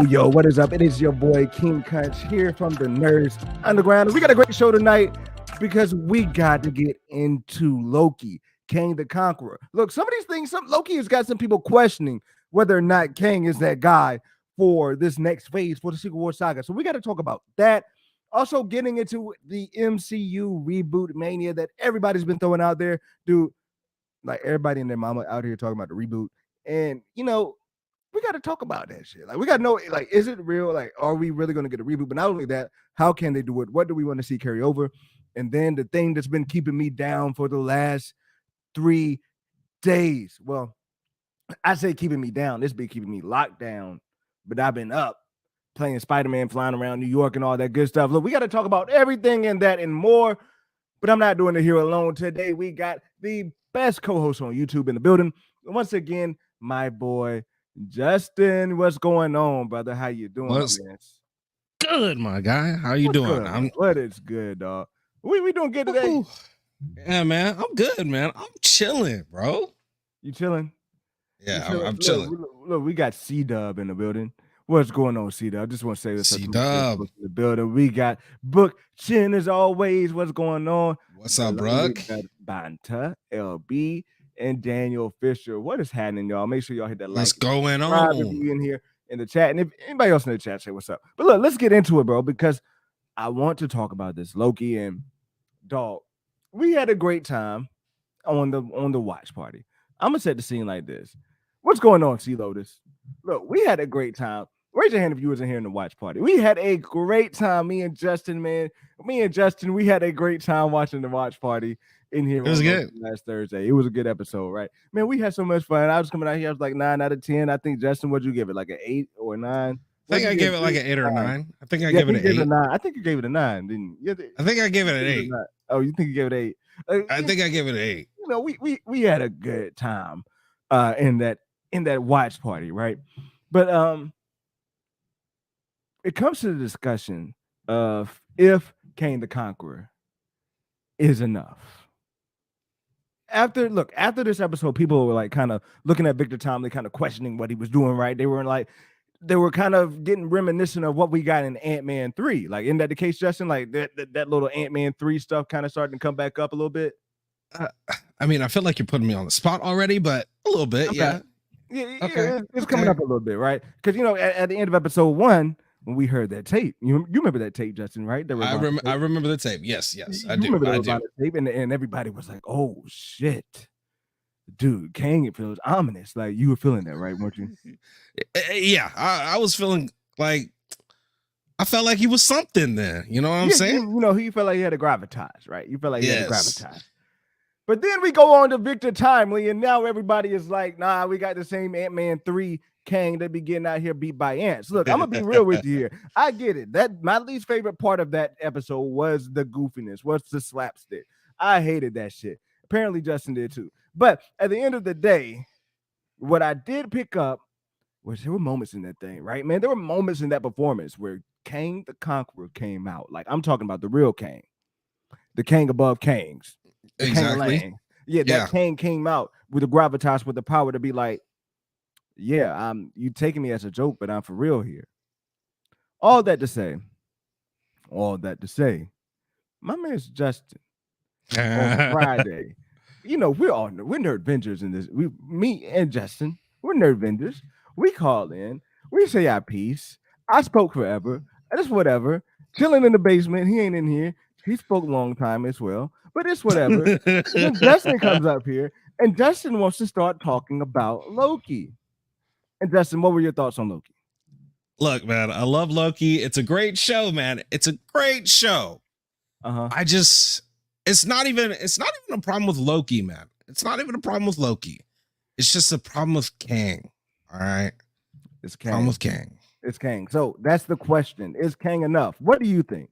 Yo, what is up? It is your boy King Kunch here from the Nerds Underground. We got a great show tonight because we got to get into Loki, Kang the Conqueror. Look, some of these things, Loki has got some people questioning whether or not Kang is that guy for this next phase for the Secret War saga. So we got to talk about that. Also getting into the MCU reboot mania that everybody's been throwing out there. Dude, like everybody and their mama out here talking about the reboot. And, you know, we got to talk about that shit. Like, we got to know, like, is it real? Like, are we really going to get a reboot? But not only that, how can they do it? What do we want to see carry over? And then the thing that's been keeping me down for the last 3 days. Well, I say keeping me down. It's been keeping me locked down. But I've been up playing Spider-Man, flying around New York and all that good stuff. Look, we got to talk about everything and that and more. But I'm not doing it here alone. Today, we got the best co-host on YouTube in the building. Once again, my boy, Justin. What's going on, brother? How you doing? What's good, my guy? How you doing? What is good, dog? We doing good today? Ooh. Yeah, man. I'm good, man. I'm chilling, bro. You chilling? Yeah, I'm chilling. Look, we got C-Dub in the building. What's going on, C-Dub? I just want to say this. C-Dub in the building. We got Book Chin as always. What's going on? What's up, bro? Banta, LB, and Daniel Fisher. What is happening, y'all? Make sure y'all hit that like. What's going on? If you in here in the chat, and if anybody else in the chat, say what's up. But look, let's get into it, bro, because I want to talk about this Loki and dog. We had a great time on the watch party. I'm gonna set the scene like this. What's going on, C Lotus? Look, we had a great time. Raise your hand if you wasn't here in the watch party. We had a great time. Me and Justin, we had a great time watching the watch party in here. It was good last Thursday. It was a good episode, right? Man, we had so much fun. I was coming out here. I was like 9 out of 10. I think Justin, what'd you give it? Like an 8 or 9? I think I gave it like an 8 or 9. I think I gave it an 8. I think you gave it a 9, didn't you? I think I gave it an 8. Oh, you think you gave it an 8? I think I gave it an 8. You know, we had a good time in that watch party, right? But it comes to the discussion of if Kang the Conqueror is enough. After this episode, people were like kind of looking at Victor Timely, kind of questioning what he was doing, right? They were kind of getting reminiscent of what we got in Ant-Man 3. Like, isn't that the case, Justin? Like that little Ant-Man 3 stuff kind of starting to come back up a little bit. I mean, I feel like you're putting me on the spot already, but a little bit, okay. Yeah. Yeah, it's coming up a little bit, right? Because, you know, at the end of episode 1, when we heard that tape, you remember that tape, Justin, right? I remember the tape. Yes, I do. Remember the tape, and everybody was like, "Oh shit, dude, Kang, it feels ominous." Like, you were feeling that, right? Weren't you? Yeah, I was feeling like I felt like he was something there. You know what I'm saying? You know, he felt like he had a gravitas, right? You felt like he had a gravitas. But then we go on to Victor Timely, and now everybody is like, "Nah, we got the same Ant-Man 3 Kang that be getting out here beat by ants." Look, I'm gonna be real with you here. I get it. That my least favorite part of that episode was the goofiness, was the slapstick. I hated that shit. Apparently, Justin did too. But at the end of the day, what I did pick up was there were moments in that thing, right, man? There were moments in that performance where Kang the Conqueror came out. Like, I'm talking about the real Kang, the Kang above Kangs. Exactly. That Kang came out with the gravitas, with the power to be like, yeah, you taking me as a joke, but I'm for real here. All that to say, my man's Justin on Friday. You know, we're Nerd Vengers in this. Me and Justin, we're Nerd Vengers. We call in, we say our piece. I spoke forever. It's whatever. Chilling in the basement. He ain't in here. He spoke a long time as well, but it's whatever. Then Justin comes up here, and Justin wants to start talking about Loki. And Justin, what were your thoughts on Loki? Look, man, I love Loki. It's a great show, man. It's a great show. Uh-huh. It's not even a problem with Loki, man. It's not even a problem with Loki. It's just a problem with Kang. All right. It's Problem Kang. with Kang. It's Kang. So that's the question. Is Kang enough? What do you think?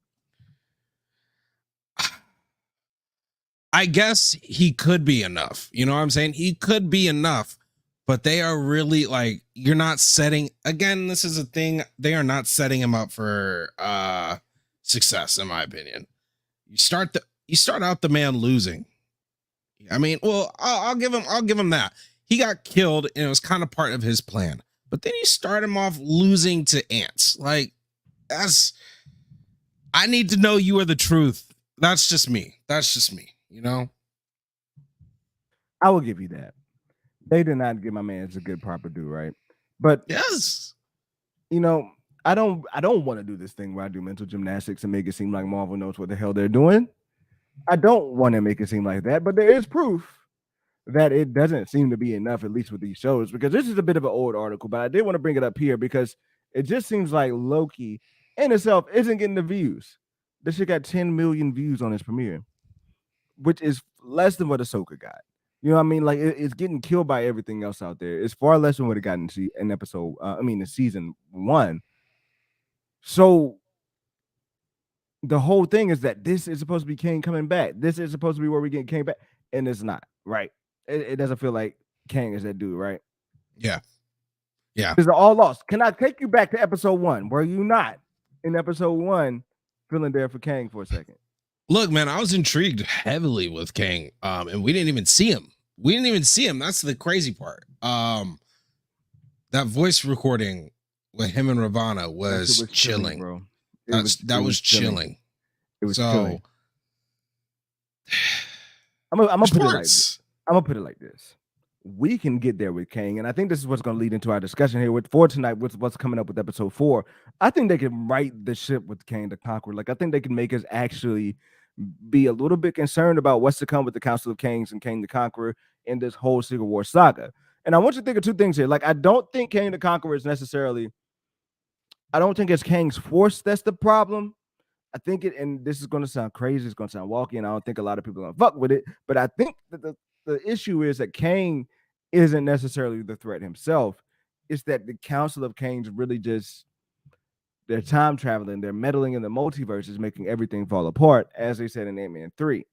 I guess he could be enough. You know what I'm saying? He could be enough, but they are really like, you're not setting, again, this is a thing. They are not setting him up for success, in my opinion. You start out the man losing. I mean, well, I'll give him that. He got killed and it was kind of part of his plan. But then you start him off losing to ants. Like, I need to know you are the truth. That's just me. You know? I will give you that. They did not give my man a good proper due, right? But yes, you know, I don't want to do this thing where I do mental gymnastics and make it seem like Marvel knows what the hell they're doing. I don't want to make it seem like that, but there is proof that it doesn't seem to be enough, at least with these shows, because this is a bit of an old article, but I did want to bring it up here because it just seems like Loki in itself isn't getting the views. This shit got 10 million views on its premiere, which is less than what Ahsoka got. You know what I mean? Like it's getting killed by everything else out there. It's far less than what it got in episode. In season 1. So the whole thing is that this is supposed to be Kang coming back. This is supposed to be where we get Kang back, and it's not, right? It doesn't feel like Kang is that dude, right? Yeah. Because they're all lost. Can I take you back to episode 1? Were you not in episode 1 feeling there for Kang for a second? Look, man, I was intrigued heavily with Kang, and we didn't even see him. That's the crazy part. That voice recording with him and Ravana was chilling, bro. That was chilling. It was chilling. I'm gonna put it like this. We can get there with Kang, and I think this is what's going to lead into our discussion here for tonight. With what's coming up with episode 4, I think they can right the ship with Kang the Conqueror. Like I think they can make us actually be a little bit concerned about what's to come with the Council of Kangs and Kang the Conqueror in this whole Civil War saga. And I want you to think of two things here. Like I don't think Kang the Conqueror is necessarily. I don't think it's Kang's force that's the problem. I think it, and this is going to sound crazy. It's going to sound walky, and I don't think a lot of people are going to fuck with it. But I think that the issue is that Kang isn't necessarily the threat himself. It's that the Council of Kangs really just, they're time traveling. They're meddling in the multiverse, is making everything fall apart, as they said in Ant-Man 3.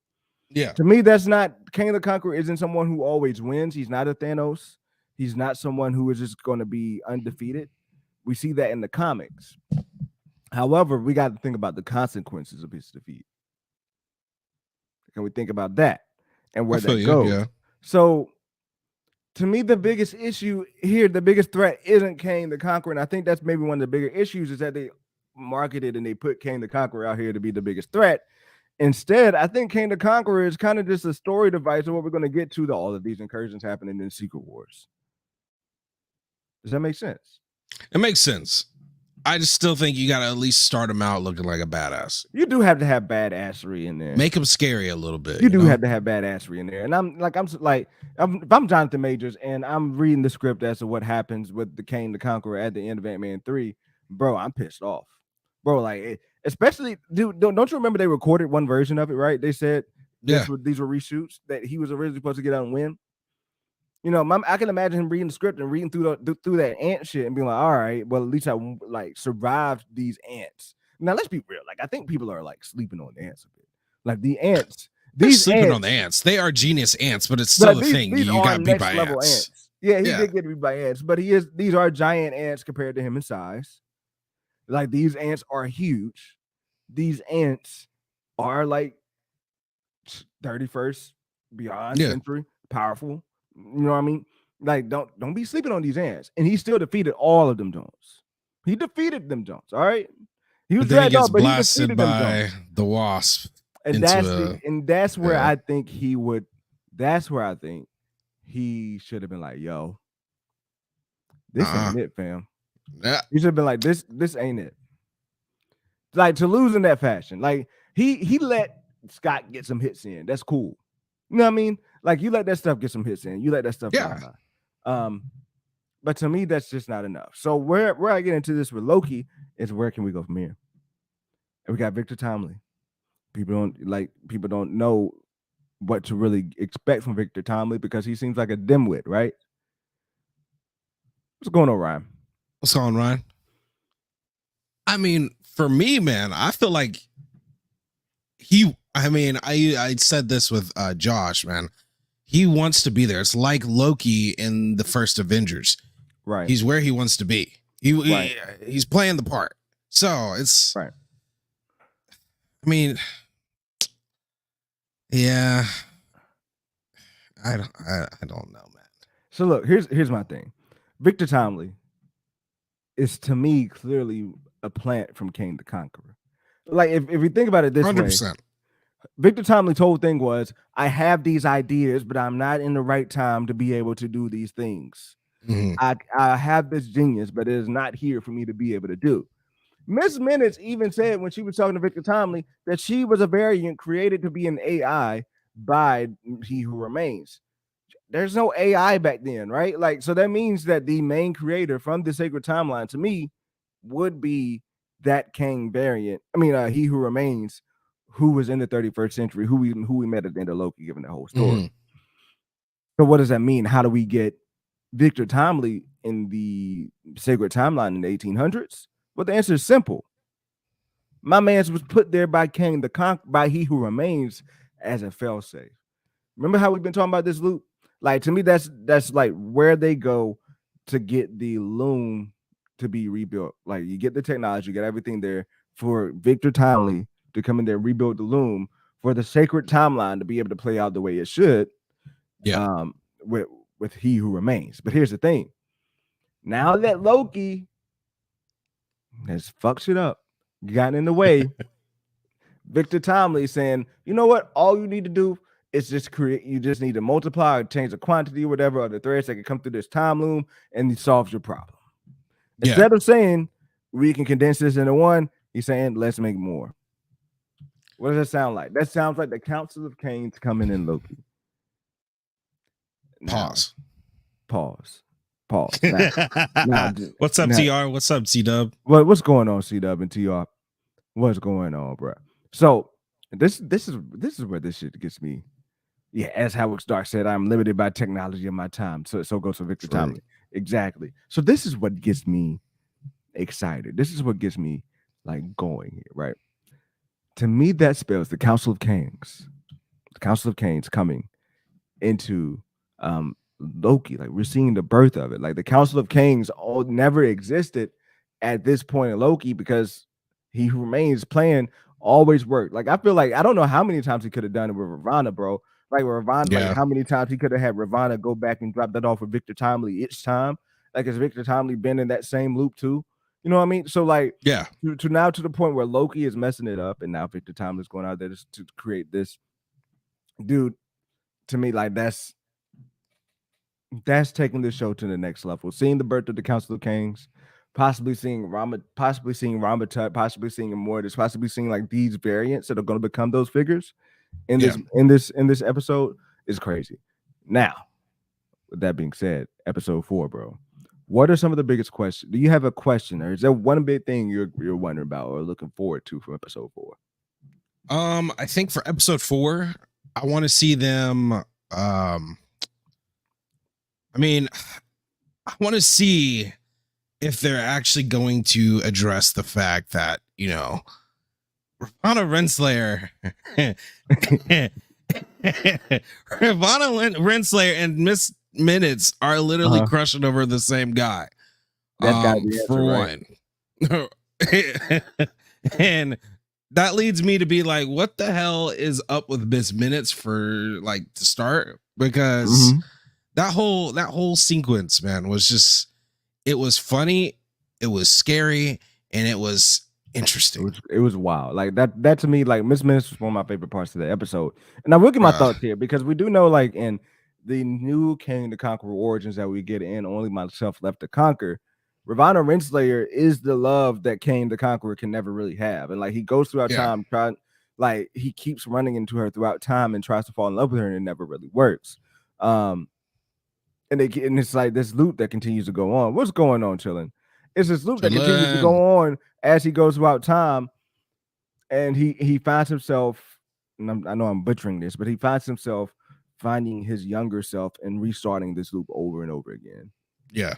Yeah. To me, that's not, Kang the Conqueror isn't someone who always wins. He's not a Thanos. He's not someone who is just going to be undefeated. We see that in the comics. However, we got to think about the consequences of his defeat. Can we think about that and where that goes? Yeah. So, to me, the biggest issue here, the biggest threat isn't Kang the Conqueror. And I think that's maybe one of the bigger issues, is that they marketed and they put Kang the Conqueror out here to be the biggest threat. Instead, I think Kang the Conqueror is kind of just a story device of what we're going to get to all of these incursions happening in Secret Wars. Does that make sense? It makes sense. I just still think you got to at least start him out looking like a badass. You do have to have badassery in there. Make him scary a little bit. You do have to have badassery in there. And if I'm Jonathan Majors and I'm reading the script as to what happens with the Kang the Conqueror at the end of Ant-Man 3, bro, I'm pissed off. Bro, like, especially, dude, don't you remember they recorded one version of it, right? They said these were reshoots that he was originally supposed to get out and win. You know, I can imagine him reading the script and reading through that ant shit and being like, all right, well, at least I like survived these ants. Now, let's be real. Like, I think people are like sleeping on the ants a bit. Like the ants, they're sleeping on the ants. They are genius ants, but it's still a thing. You got beat by ants. Yeah, he did get beat by ants, but these are giant ants compared to him in size. Like, these ants are huge. These ants are like 31st beyond century, powerful. You know what I mean? Like, don't be sleeping on these ants. And he still defeated all of them Jones. He defeated them Jones. All right. He was dragged off, but blasted by the wasp. And that's where I think he would. That's where I think he should have been like, "Yo, this ain't it, fam." Yeah. He should have been like, "This ain't it." Like, to lose in that fashion. Like, he let Scott get some hits in. That's cool. You know what I mean? Like, you let that stuff get some hits in. You let that stuff by. But to me, that's just not enough. So where I get into this with Loki is, where can we go from here? And we got Victor Timely. People don't know what to really expect from Victor Tomley because he seems like a dimwit, right? What's going on, Ryan? What's going on, Ryan? I mean, for me, man, I feel like I said this with Josh, man. He wants to be there. It's like Loki in the first Avengers. Right. He's where he wants to be. He's playing the part. So it's right. I mean, yeah. I don't know, man. So look, here's my thing. Victor Tomley is to me clearly a plant from Kang the Conqueror. Like if you think about it this 100%. Way, Victor Tomley's whole thing was, I have these ideas, but I'm not in the right time to be able to do these things. Mm-hmm. I have this genius, but it is not here for me to be able to do. Miss Minutes even said when she was talking to Victor Tomley that she was a variant created to be an AI by He Who Remains. There's no AI back then, right? Like, so that means that the main creator from the Sacred Timeline to me would be that Kang variant. I mean, He Who Remains, who was in the 31st century, who we met at the end of Loki, given the whole story. Mm-hmm. So what does that mean? How do we get Victor Tomley in the Sacred Timeline in the 1800s? Well, the answer is simple. My man was put there by Kang the Conqueror, by He Who Remains, as a failsafe. Remember how we've been talking about this loop? Like, to me, that's like where they go to get the loom to be rebuilt. Like, you get the technology, you get everything there for Victor Tomley to come in there, rebuild the loom for the Sacred Timeline to be able to play out the way it should. Yeah. With He Who Remains. But here's the thing. Now that Loki has fucked shit up, gotten in the way, Victor Tomley saying, you know what? All you need to do is just you just need to multiply or change the quantity or whatever of the threads that can come through this time loom, and it solves your problem. Yeah. Instead of saying we can condense this into one, he's saying let's make more. What does that sound like? That sounds like the Council of Kangs coming in Loki. Pause. Now, what's up, TR? What's up, C-Dub? What's going on, C-Dub and TR? What's going on, bro? So this is where this shit gets me. Yeah, as Howard Stark said, I'm limited by technology in my time. So goes for Victor Tomley. Exactly. So this is what gets me excited. This is what gets me like going here, right? To me, that spells the Council of Kangs. The Council of Kangs coming into Loki. Like, we're seeing the birth of it. Like, the Council of Kangs all never existed at this point in Loki because He Who Remains plan always worked. Like, I feel like I don't know how many times he could have done it with Ravonna, bro. Like Ravonna, like how many times he could have had Ravonna go back and drop that off with Victor Tomley each time. Like, has Victor Tomley been in that same loop too? You know what I mean? So like, yeah, to now to the point where Loki is messing it up, and now Victor Tomley's going out there to create this. Dude, to me, like that's taking the show to the next level. Seeing the birth of the Council of Kangs, possibly seeing Rama, possibly seeing Ramatut, possibly seeing Immortus, possibly seeing like these variants that are going to become those figures in this episode is crazy. Now, with that being said, episode 4, bro. What are some of the biggest questions? Do you have a question, or is there one big thing you're wondering about or looking forward to from episode 4? I think for episode 4, I want to see them. I want to see if they're actually going to address the fact that, you know, Ravonna Renslayer, Renslayer and Miss Minutes are literally crushing over the same guy. For one. And that leads me to be like, what the hell is up with Miss Minutes for like to start? Because that whole sequence, man, was just, it was funny, it was scary, and it was interesting. It was wild. Like that to me, like Miss Minutes was one of my favorite parts of the episode. And I will get my thoughts here because we do know, like, in the new Kang the Conqueror origins that we get in Only Myself Left to Conquer, Ravonna Renslayer is the love that Kang the Conqueror can never really have. And like, he goes throughout time trying, like, he keeps running into her throughout time and tries to fall in love with her, and it never really works. And it's like this loop that continues to go on. What's going on, Chillin'? It's this loop that continues to go on as he goes throughout time, and he finds himself and I know I'm butchering this, but he finds himself finding his younger self and restarting this loop over and over again. Yeah.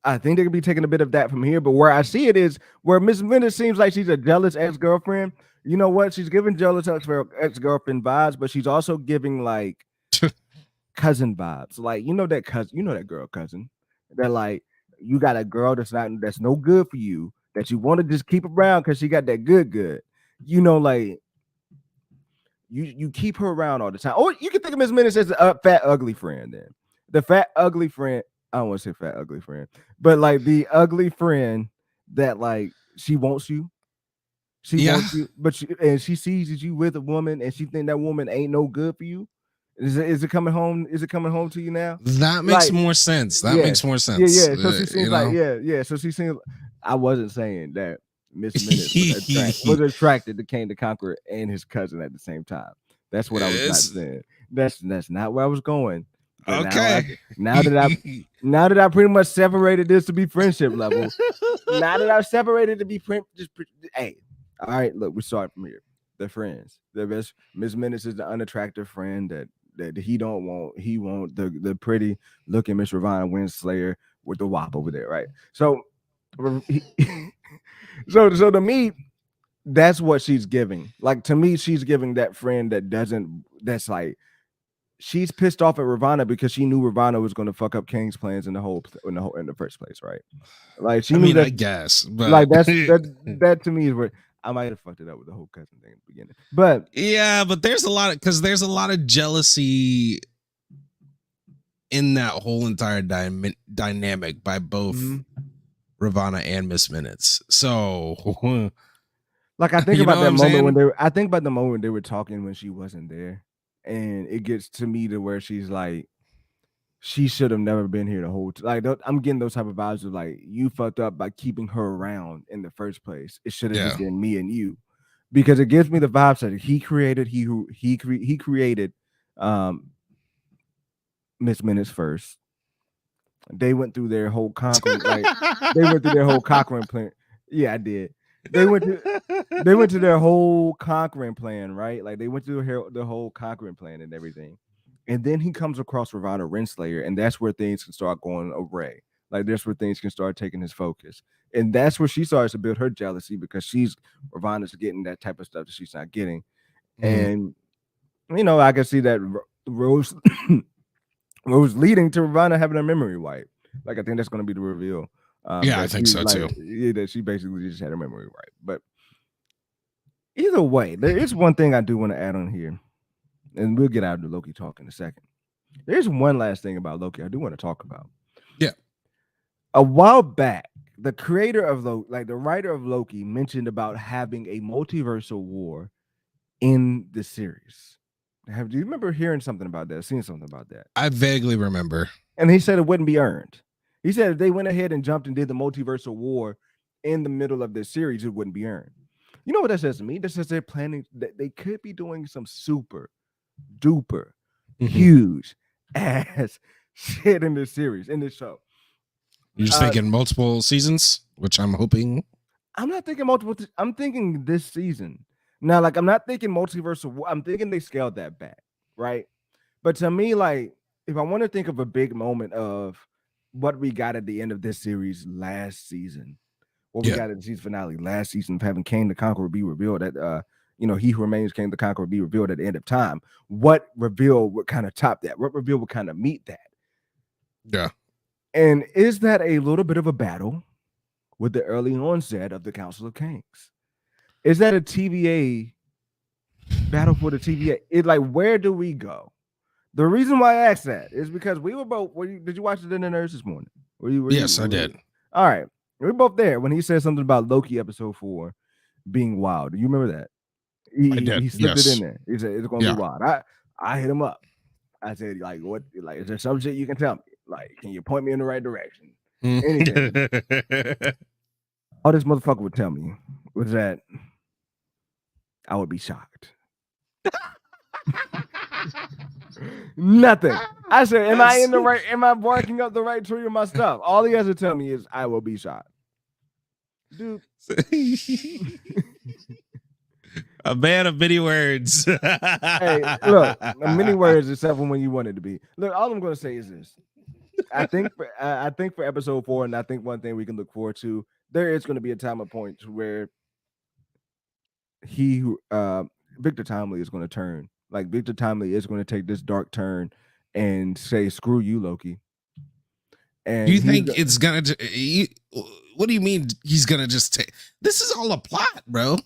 I think they could be taking a bit of that from here, but where I see it is where Miss Venice seems like she's a jealous ex-girlfriend. You know what? She's giving jealous ex-girlfriend vibes, but she's also giving like cousin vibes. Like, that cousin, that girl cousin. That like you got a girl that's no good for you, that you want to just keep around because she got that good. Like you keep her around all the time. Or you can think of Miss Minutes as a fat, ugly friend then. The fat, ugly friend. I don't want to say fat, ugly friend, but like the ugly friend that like she wants you. She wants you, but she sees you with a woman and she think that woman ain't no good for you. Is it coming home? Is it coming home to you now? That makes more sense. That makes more sense. Yeah. So she seems like, yeah. So she seems. I wasn't saying that Miss Minutes was attracted to Kang the Conqueror and his cousin at the same time. That's what I was not saying. That's not where I was going. But okay. Now that I pretty much separated this to be friendship level. Now that I've separated to be hey, all right. Look, we start from here. They're friends. They're best. Miss Minutes is the unattractive friend that he don't want. He want the pretty looking Miss Ravonna Winslayer with the wop over there, right? So to me, that's what she's giving. Like to me, she's giving that friend that's like she's pissed off at Ravonna because she knew Ravonna was going to fuck up Kang's plans in the first place, right? Like she knew that. I guess, but like that to me is where I might have fucked it up with the whole cousin thing at the beginning. But yeah, but there's a lot of jealousy in that whole entire dynamic by both Ravonna and Miss Minutes. So like I think about that moment I think about the moment they were talking when she wasn't there. And it gets to me to where she's like, she should have never been here the whole time. Like I'm getting those type of vibes of like, you fucked up by keeping her around in the first place. It should have just been me and you, because it gives me the vibes that he created Miss Minutes first. They went through their whole conquering plan. Yeah, I did. They went to their whole conquering plan, right? Like they went through the whole conquering plan and everything. And then he comes across Ravonna Renslayer, and that's where things can start going awry. Like that's where things can start taking his focus. And that's where she starts to build her jealousy because Ravonna's getting that type of stuff that she's not getting. And I can see that Rose leading to Ravonna having her memory wiped. Like I think that's going to be the reveal. I think so too. Yeah, that she basically just had her memory right. But either way, there is one thing I do want to add on here, and we'll get out of the Loki talk in a second. There's one last thing about Loki I do want to talk about. Yeah. A while back, the creator of Loki, like the writer of Loki, mentioned about having a multiversal war in the series. Do you remember hearing something about that? Seeing something about that? I vaguely remember. And he said it wouldn't be earned. He said if they went ahead and jumped and did the multiversal war in the middle of this series, it wouldn't be earned. You know what that says to me? That says they're planning that they could be doing some super duper huge ass shit in this series, in this show. You're just thinking multiple seasons, which I'm hoping. I'm not thinking multiple. I'm thinking this season. Now, like, I'm not thinking multiversal. I'm thinking they scaled that back, right? But to me, like, if I want to think of a big moment of what we got at the end of this series last season, what we got at the season finale last season of having Kang the Conqueror be revealed at, He Who Remains Kang the Conqueror be revealed at the end of time. What reveal would kind of top that? What reveal would kind of meet that? Yeah. And is that a little bit of a battle with the early onset of the Council of Kangs? Is that a TVA battle for the TVA? It's like, where do we go? The reason why I asked that is because we were both. Did you watch it in the Nerds this morning? Yes, I did. All right, we were both there when he said something about Loki episode 4 being wild. Do you remember that? I did. He slipped it in there. He said it's going to be wild. I hit him up. I said, like, what? Like, is there some shit you can tell me? Like, can you point me in the right direction? Anything. All this motherfucker would tell me was that I would be shocked. Nothing. I said, am I barking up the right tree with my stuff? All he has to tell me is I will be shocked. Dude. A man of many words. Hey, look, many words except for when you want it to be. Look, all I'm going to say is this. I think for episode 4, and I think one thing we can look forward to, there is going to be a time of point where Victor Timely is going to turn. Like Victor Timely is going to take this dark turn and say, "Screw you, Loki." And Do you think it's gonna? What do you mean he's gonna just take? This is all a plot, bro.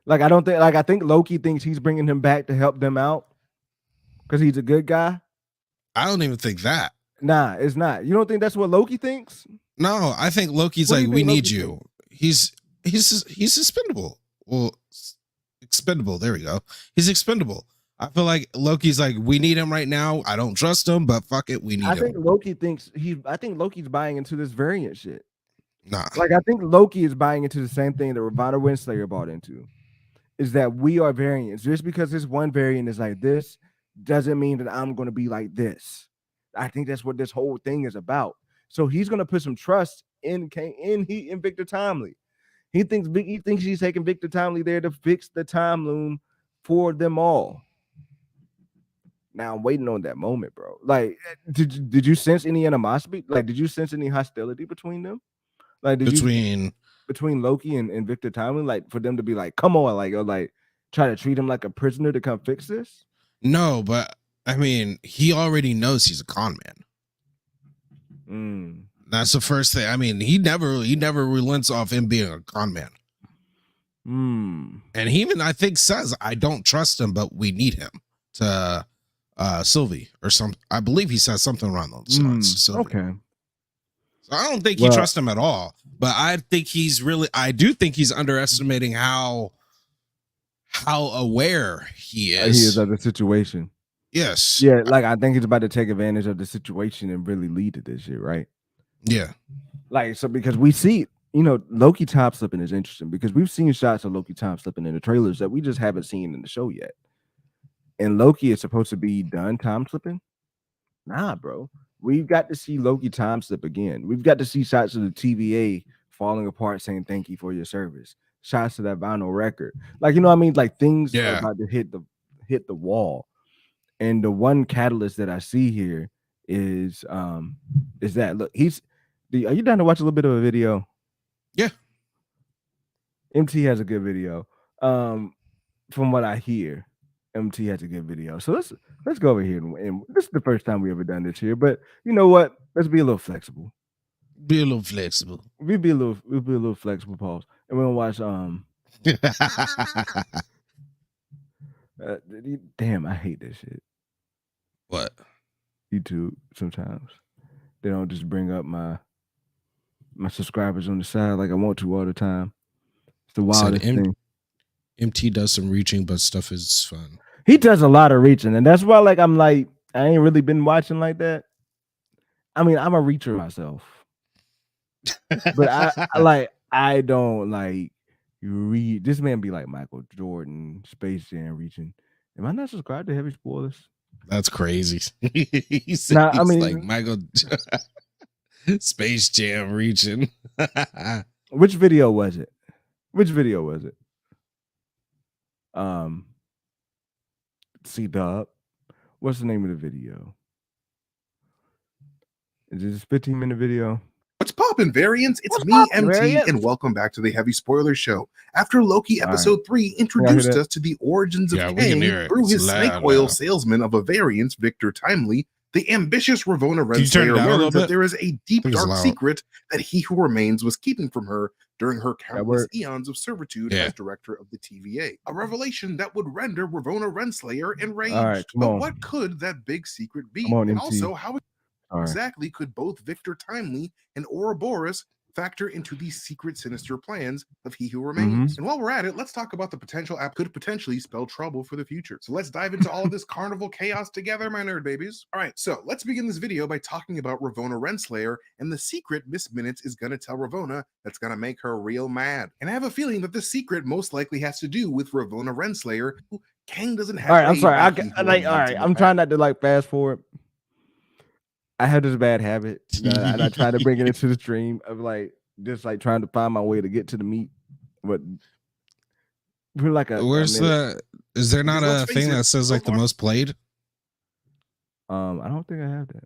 Like I think Loki thinks he's bringing him back to help them out because he's a good guy. I don't even think that. Nah, it's not. You don't think that's what Loki thinks? No, I think Loki's like, we need you. He's expendable. Well, expendable. There we go. He's expendable. I feel like Loki's like, we need him right now. I don't trust him, but fuck it, we need him. I think Loki thinks I think Loki's buying into this variant shit. Nah. Like I think Loki is buying into the same thing that Ravonna Renslayer bought into. Is that we are variants. Just because this one variant is like this doesn't mean that I'm going to be like this. I think that's what this whole thing is about. So he's going to put some trust in Victor Timely. He thinks he's taking Victor Timely there to fix the time loom for them all. Now I'm waiting on that moment, bro. Like, did you sense any animosity? Like, did you sense any hostility between them? Like, between Loki and Victor Timely, like for them to be like, come on, like, or like try to treat him like a prisoner to come fix this? No, but I mean, he already knows he's a con man. That's the first thing. I mean, he never relents off him being a con man. And he even, I think, says, I don't trust him, but we need him to Sylvie or some. I believe he says something around those lines. Okay. So I don't think he trusts him at all. But I do think he's underestimating how aware he is. He is of the situation. Yes. Yeah, like I think he's about to take advantage of the situation and really lead to this shit, right? Yeah. Like, so because we see, Loki time slipping is interesting because we've seen shots of Loki time slipping in the trailers that we just haven't seen in the show yet. And Loki is supposed to be done time slipping. Nah, bro. We've got to see Loki time slip again. We've got to see shots of the TVA falling apart saying thank you for your service. Shots of that vinyl record. Like, you know what I mean? Like things are about to hit the wall. And the one catalyst that I see here is that look, are you down to watch a little bit of a video? Yeah. MT has a good video. From what I hear, MT has a good video. So let's go over here and this is the first time we ever done this here. But you know what? Let's be a little flexible. We'll be a little flexible, pause. And we're gonna watch damn, I hate this shit. What? YouTube sometimes. They don't just bring up my subscribers on the side like I want to all the time. It's the wildest thing. MT does some reaching, but stuff is fun. He does a lot of reaching, and that's why I'm like, I ain't really been watching like that. I mean, I'm a reacher myself. But I don't like read. This man be like Michael Jordan, Space Jam reaching. Am I not subscribed to Heavy Spoilers? That's crazy. He's like Michael Space Jam reaching. Which video was it? C-Dub. What's the name of the video? Is this a 15-minute video? What's poppin', variants? It's me, MT, and welcome back to the Heavy Spoiler Show. After Loki episode 3 introduced us to the origins of Kang through his snake oil salesman of a variance, Victor Timely, the ambitious Ravonna Renslayer learns that there is a deep, dark secret that He Who Remains was keeping from her during her countless eons of servitude as director of the TVA. A revelation that would render Ravonna Renslayer enraged. But what could that big secret be? And also, how exactly could both Victor Timely and Ouroboros factor into these secret, sinister plans of He Who Remains? And while we're at it, let's talk about the potential app could potentially spell trouble for the future. So let's dive into all of this carnival chaos together, my nerd babies. All right, so let's begin this video by talking about Ravonna Renslayer and the secret Miss Minutes is going to tell Ravonna that's going to make her real mad. And I have a feeling that the secret most likely has to do with Ravonna Renslayer, who Kang doesn't have. All right, I'm sorry. I'm trying not to fast forward. I have this bad habit, and I try to bring it into the stream of just trying to find my way to get to the meat. But For like a Where's minute. is there not a thing that says like the most played? I don't think I have that.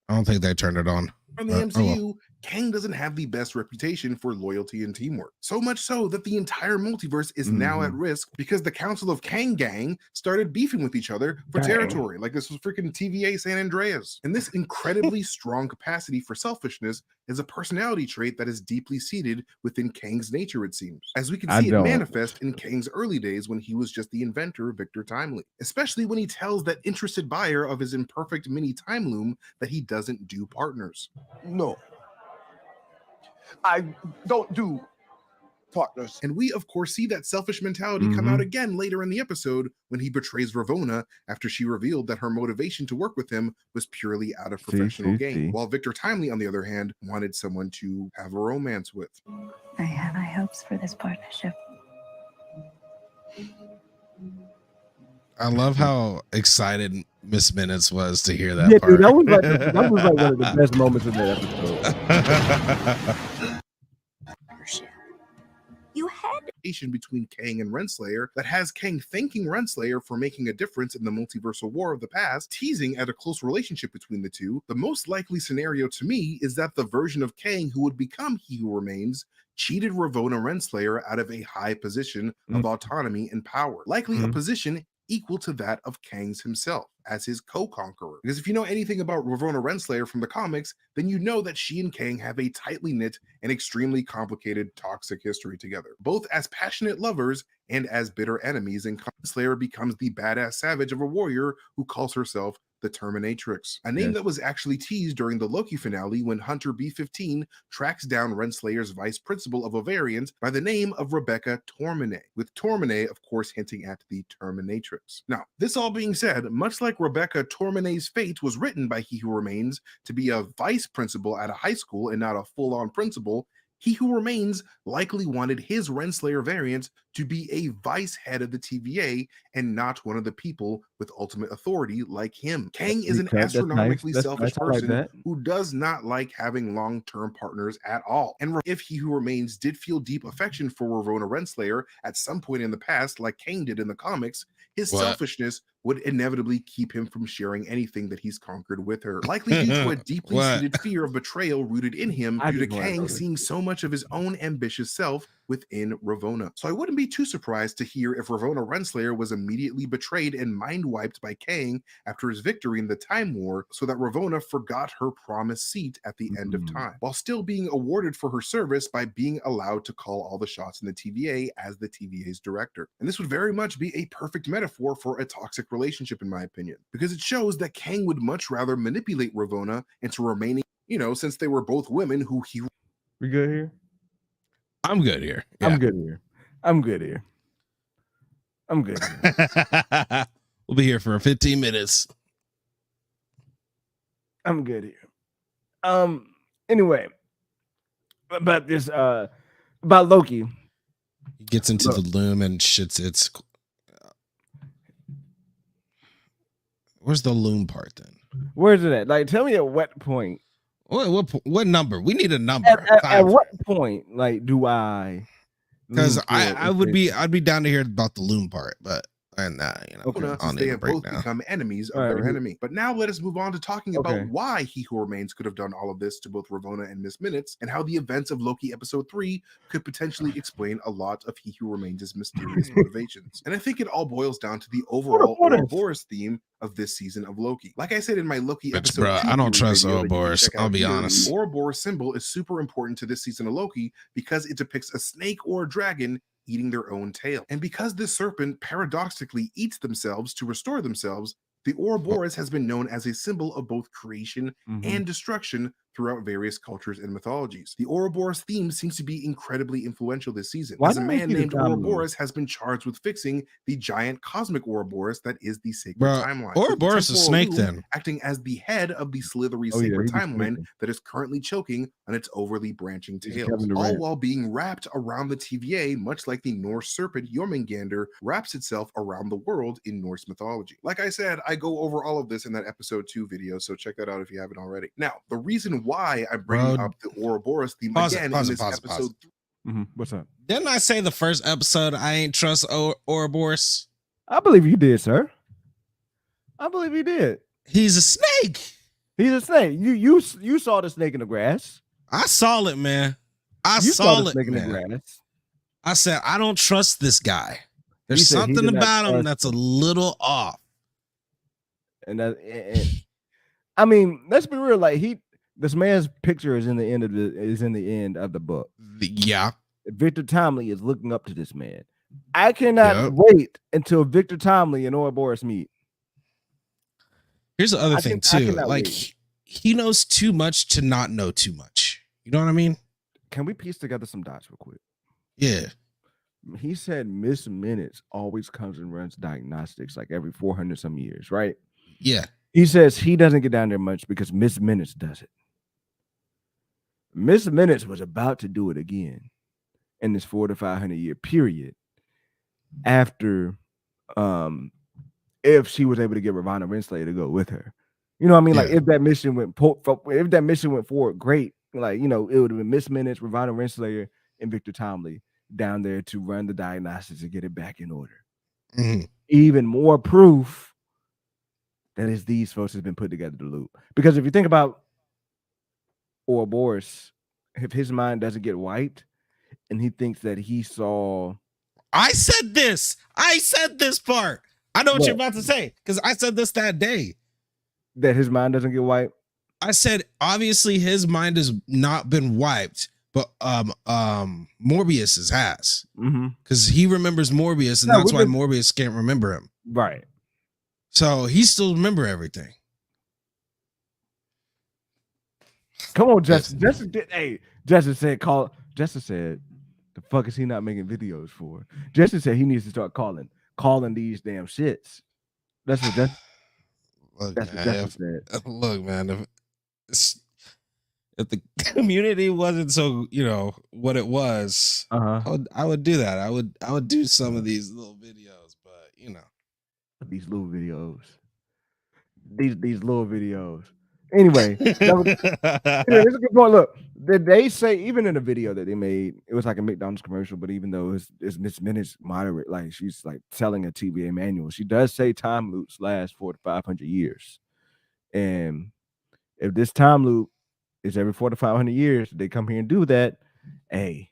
I don't think they turned it on. From the MCU, Kang doesn't have the best reputation for loyalty and teamwork. So much so that the entire multiverse is now at risk because the Council of Kang Gang started beefing with each other for territory, like this was freaking TVA San Andreas. And this incredibly strong capacity for selfishness is a personality trait that is deeply seated within Kang's nature, it seems. As we can see it manifest in Kang's early days when he was just the inventor, Victor Timely. Especially when he tells that interested buyer of his imperfect mini time loom that he doesn't do partners. No. I don't do partners. And we, of course, see that selfish mentality come out again later in the episode when he betrays Ravonna after she revealed that her motivation to work with him was purely out of professional gain. While Victor Timely, on the other hand, wanted someone to have a romance with. I have high hopes for this partnership. I love how excited Miss Minutes was to hear that part. Dude, that was like one of the best moments of that episode. You had between Kang and Renslayer that has Kang thanking Renslayer for making a difference in the multiversal war of the past, teasing at a close relationship between the two. The most likely scenario to me is that the version of Kang who would become He Who Remains cheated Ravonna Renslayer out of a high position of autonomy and power, likely a position equal to that of Kang's himself as his co-conqueror. Because if you know anything about Ravonna Renslayer from the comics, then you know that she and Kang have a tightly knit and extremely complicated toxic history together, both as passionate lovers and as bitter enemies, and Renslayer becomes the badass savage of a warrior who calls herself the Terminatrix, a name that was actually teased during the Loki finale when Hunter B-15 tracks down Renslayer's vice principal of Ovarians by the name of Rebecca Tormene, with Tormene, of course, hinting at the Terminatrix. Now, this all being said, much like Rebecca Tormene's fate was written by He Who Remains to be a vice principal at a high school and not a full-on principal, He Who Remains likely wanted his Renslayer variant to be a vice head of the TVA and not one of the people with ultimate authority like him. Kang is an astronomically selfish person who does not like having long-term partners at all. And if He Who Remains did feel deep affection for Ravonna Renslayer at some point in the past, like Kang did in the comics, his selfishness would inevitably keep him from sharing anything that he's conquered with her, likely due to a deeply seated fear of betrayal rooted in him due to Kang seeing so much of his own ambitious self within Ravonna. So I wouldn't be too surprised to hear if Ravonna Renslayer was immediately betrayed and mind wiped by Kang after his victory in the Time War, so that Ravonna forgot her promised seat at the end of time, while still being awarded for her service by being allowed to call all the shots in the TVA as the TVA's director. And this would very much be a perfect metaphor for a toxic relationship, in my opinion, because it shows that Kang would much rather manipulate Ravonna into remaining, since they were both women who he... We good here? I'm good here. Yeah. I'm good here. I'm good here. I'm good here. We'll be here for 15 minutes. I'm good here. Anyway, about this, about Loki. He gets into the loom and shits its... Where's the loom part then? Where's it at? Like, tell me at what point. What number? We need a number. At what point, like, do I? Because I'd be down to hear about the loom part, but and that they have both become enemies of their enemy. But now let us move on to talking about why He Who Remains could have done all of this to both Ravonna and Miss Minutes, and how the events of Loki episode 3 could potentially explain a lot of He Who Remains' mysterious motivations. And I think it all boils down to the overall Ouroboros theme of this season of Loki. Like I said in my Loki episode 2, I don't trust Ouroboros. I'll be honest. The Ouroboros symbol is super important to this season of Loki because it depicts a snake or a dragon eating their own tail. And because this serpent paradoxically eats themselves to restore themselves, the Ouroboros has been known as a symbol of both creation and destruction throughout various cultures and mythologies. The Ouroboros theme seems to be incredibly influential this season, as a man named Ouroboros has been charged with fixing the giant cosmic Ouroboros that is the sacred timeline. Ouroboros is a snake then. Acting as the head of the slithery sacred timeline that is currently choking on its overly branching tails, all while being wrapped around the TVA, much like the Norse serpent Jormungandr wraps itself around the world in Norse mythology. Like I said, I go over all of this in that episode 2 video, so check that out if you haven't already. Now, the reason and why I'm bringing up the Ouroboros theme again in this episode. What's up? Didn't I say the first episode I ain't trust Ouroboros? I believe you did, sir. I believe you did. He's a snake. He's a snake. You saw the snake in the grass. I saw it, man. I saw it, snake man. in the grass. I said, I don't trust this guy. There's something about him that's a little off. And I mean, let's be real. Like this man's picture is in the end of the book. Yeah. Victor Timely is looking up to this man. I cannot wait until Victor Timely and Ouroboros meet. Here's the other thing too. Like he knows too much to not know too much. You know what I mean? Can we piece together some dots real quick? Yeah. He said Miss Minutes always comes and runs diagnostics like every 400 some years, right? Yeah. He says he doesn't get down there much because Miss Minutes does it. Miss Minutes was about to do it again in this 400 to 500 year period after if she was able to get Ravonna Renslayer to go with her. You know what I mean? Like if that mission went forward, great. Like, you know, it would have been Miss Minutes, Ravonna Renslayer, and Victor Timely down there to run the diagnostics and get it back in order. Mm-hmm. Even more proof that it's these folks has been put together to loop. Because if you think about Ouroboros, if his mind doesn't get wiped and he thinks that he saw... I said this part. I know what you're about to say because I said this that day. That his mind doesn't get wiped? I said, obviously his mind has not been wiped, but Morbius's has. Because he remembers Morbius, and that's why Morbius can't remember him. Right. So he still remember everything. Come on, Justin. Justin said, the fuck is he not making videos for? Justin said he needs to start calling these damn shits. That's what Justin said. Look, man, if the community wasn't so, you know, what it was, I would do that. I would do some of these little videos, but you know. These little videos. These little videos. Anyway, it's a good point. Look, did they say even in the video that they made, it was like a McDonald's commercial, but even though it's Miss Minutes moderate, like she's like telling a TVA manual, she does say time loops last 400 to 500 years. And if this time loop is every 400 to 500 years, they come here and do that. Hey,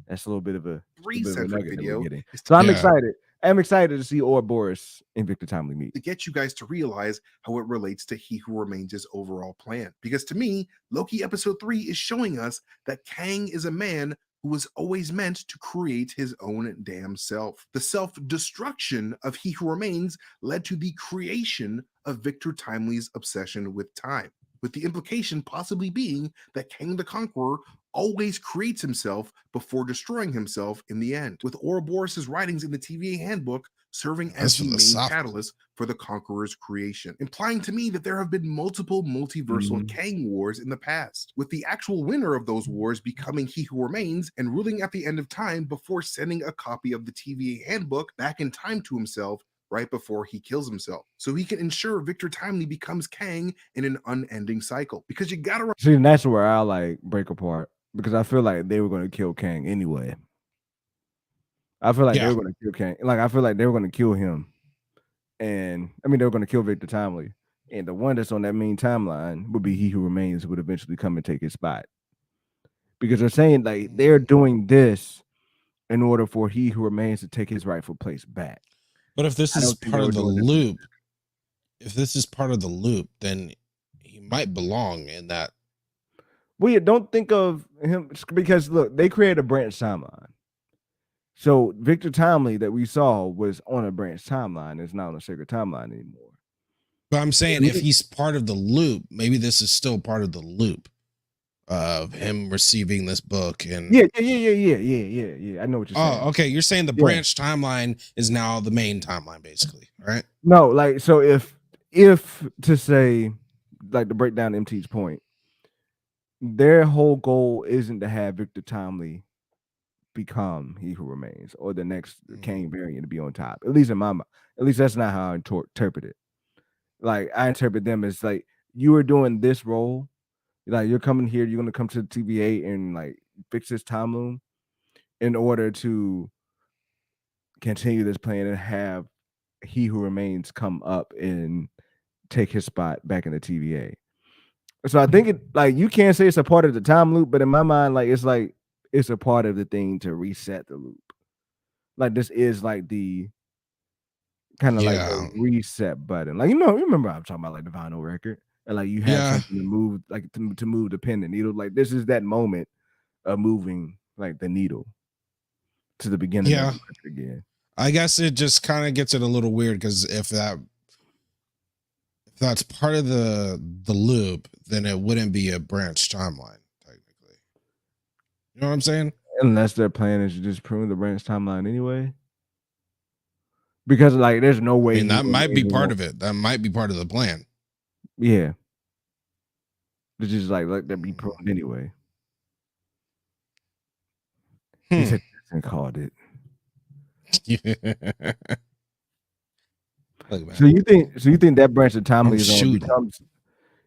that's a little bit of a 3-centric video. So I'm excited. I'm excited to see Ouroboros and Victor Timely meet. To get you guys to realize how it relates to He Who Remains' overall plan. Because to me, Loki episode 3 is showing us that Kang is a man who was always meant to create his own damn self. The self-destruction of He Who Remains led to the creation of Victor Timely's obsession with time, with the implication possibly being that Kang the Conqueror always creates himself before destroying himself in the end, with Ouroboros' writings in the TVA handbook serving as the main catalyst for the Conqueror's creation, implying to me that there have been multiple multiversal Kang wars in the past, with the actual winner of those wars becoming He Who Remains and ruling at the end of time before sending a copy of the TVA handbook back in time to himself right before he kills himself, so he can ensure Victor Timely becomes Kang in an unending cycle. Because you gotta see, and that's where I like break apart, because I feel like they were going to kill Kang anyway. I feel like they were going to kill Kang. Like I feel like they were going to kill him, and I mean they were going to kill Victor Timely, and the one that's on that main timeline would be He Who Remains, would eventually come and take his spot, because they're saying like they're doing this in order for He Who Remains to take his rightful place back. But if this is part of the loop, then he might belong in that. Well, don't think of him, because look, they created a branch timeline. So Victor Timely that we saw was on a branch timeline. It's not on a sacred timeline anymore. But I'm saying if he's part of the loop, maybe this is still part of the loop of him receiving this book. And yeah. I know what you're saying. Oh, okay. You're saying the branch timeline is now the main timeline, basically, right? No, like, so if to say, like, to break down MT's point, their whole goal isn't to have Victor Timely become He Who Remains or the next Kang variant to be on top. At least in my mind. At least that's not how I interpret it. Like, I interpret them as like, you are doing this role Like you're coming here, you're gonna come to the TVA and like fix this time loom in order to continue this plan and have He Who Remains come up and take his spot back in the TVA. So I think it like you can't say it's a part of the time loop, but in my mind, like it's a part of the thing to reset the loop. Like this is like the kind of like the reset button. Like you remember I'm talking about like the vinyl record, and like you have something to move, like to move the pin and needle. Like this is that moment of moving like the needle to the beginning of the record again. I guess it just kind of gets it a little weird because if that's part of the loop, then it wouldn't be a branch timeline technically. You know what I'm saying? Unless their plan is to just prune the branch timeline anyway. Because like there's no way. I mean, that might be part of it. That might be part of the plan. Yeah. It's just like let that be pruned anyway. He said and called it. Look, so you think that branch of timeline becomes?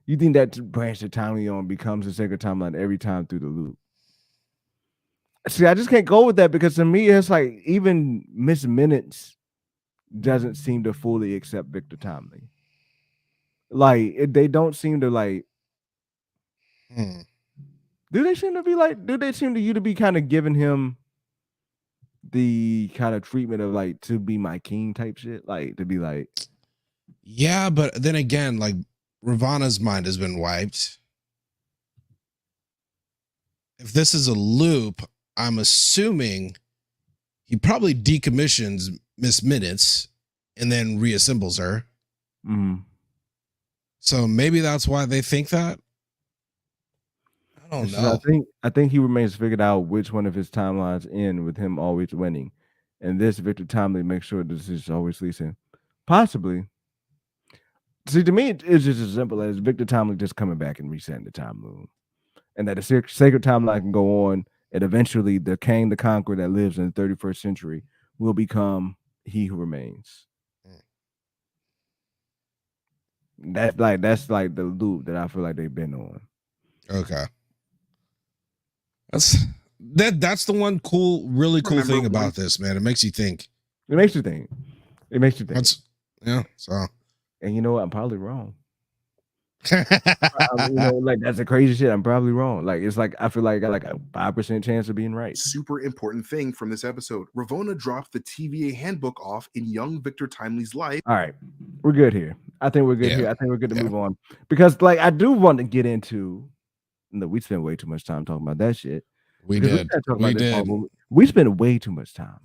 You think that branch of timeline becomes a sacred timeline every time through the loop? See, I just can't go with that because to me, it's like even Miss Minutes doesn't seem to fully accept Victor Timely. Like they don't seem to like. Do they seem to you to be kind of giving him the kind of treatment of like to be my king type shit? Like to be like, yeah, but then again, like Ravana's mind has been wiped. If this is a loop, I'm assuming he probably decommissions Miss Minutes and then reassembles her. So maybe that's why they think that. I don't know. I think He Remains figured out which one of his timelines end with him always winning, and this Victor Timely makes sure this is always leasing. Possibly. See, to me, it's just as simple as Victor Timely just coming back and resetting the time loom, and that the sacred timeline can go on, and eventually the Kang the Conqueror that lives in the 31st century will become He Who Remains. That's like the loop that I feel like they've been on. Okay. That's the one really cool thing about this, man. It makes you think. So. And you know what? I'm probably wrong. Like that's the crazy shit. I'm probably wrong. Like it's like I feel like I got like a 5% chance of being right. Super important thing from this episode: Ravonna dropped the TVA handbook off in young Victor Timely's life. All right, we're good here. I think we're good here. I think we're good to move on because like I do want to get into. No, we spent way too much time talking about that shit. We did. We spent way too much time.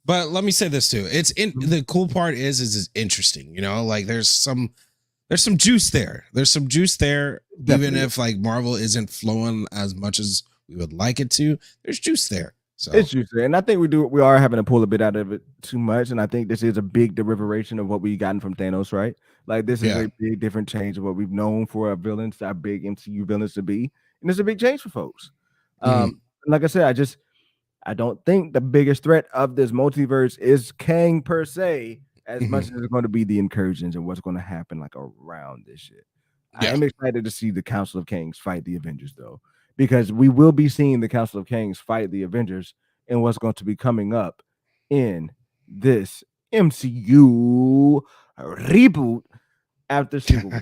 But let me say this too. It's the cool part is it's interesting. You know, like there's some juice there. There's some juice there. Definitely. Even if like Marvel isn't flowing as much as we would like it to, there's juice there. So it's juice there. And I think we are having to pull a bit out of it too much. And I think this is a big derivative of what we gotten from Thanos, right? Like this is a big different change of what we've known for our villains, our big MCU villains to be. And it's a big change for folks. Like I said, I don't think the biggest threat of this multiverse is Kang per se, as much as it's going to be the incursions and what's going to happen like around this shit. I am excited to see the Council of Kangs fight the Avengers though, because we will be seeing the Council of Kangs fight the Avengers and what's going to be coming up in this MCU reboot after Civil War.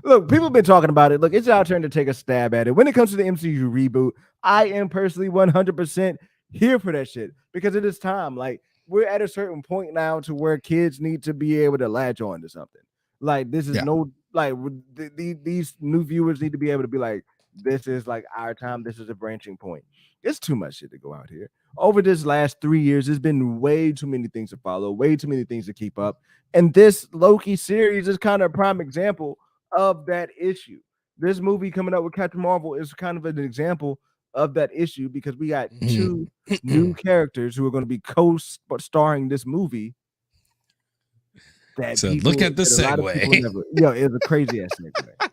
Look, people have been talking about it. Look, it's our turn to take a stab at it. When it comes to the MCU reboot, I am personally 100% here for that shit because it is time. Like, we're at a certain point now to where kids need to be able to latch on to something. Like, this is these new viewers need to be able to be like, this is like our time. This is a branching point. It's too much shit to go out here. Over this last 3 years, there's been way too many things to follow, way too many things to keep up. And this Loki series is kind of a prime example of that issue. This movie coming up with Captain Marvel is kind of an example of that issue because we got two new characters who are going to be co-starring this movie. So look at the segue. It's a crazy ass segue.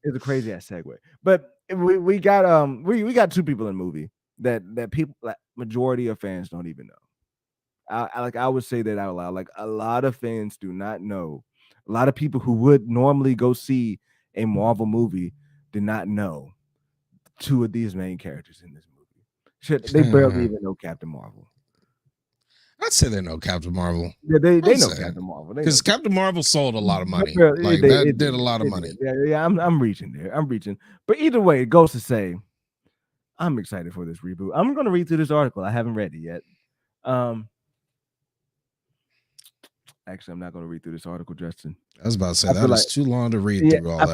It's a crazy ass segue. But we got two people in the movie that people, like majority of fans don't even know. I would say that out loud. Like a lot of fans do not know. A lot of people who would normally go see a Marvel movie did not know 2 of these main characters in this movie. Shit, they barely even know Captain Marvel. I'd say they know Captain Marvel. Yeah, they know Captain Marvel because Captain Marvel sold a lot of money. Like that did a lot of money. Yeah, I'm reaching there. I'm reaching. But either way, it goes to say, I'm excited for this reboot. I'm gonna read through this article. I haven't read it yet. Actually, I'm not gonna read through this article, Justin. I was about to say that is too long to read through all that.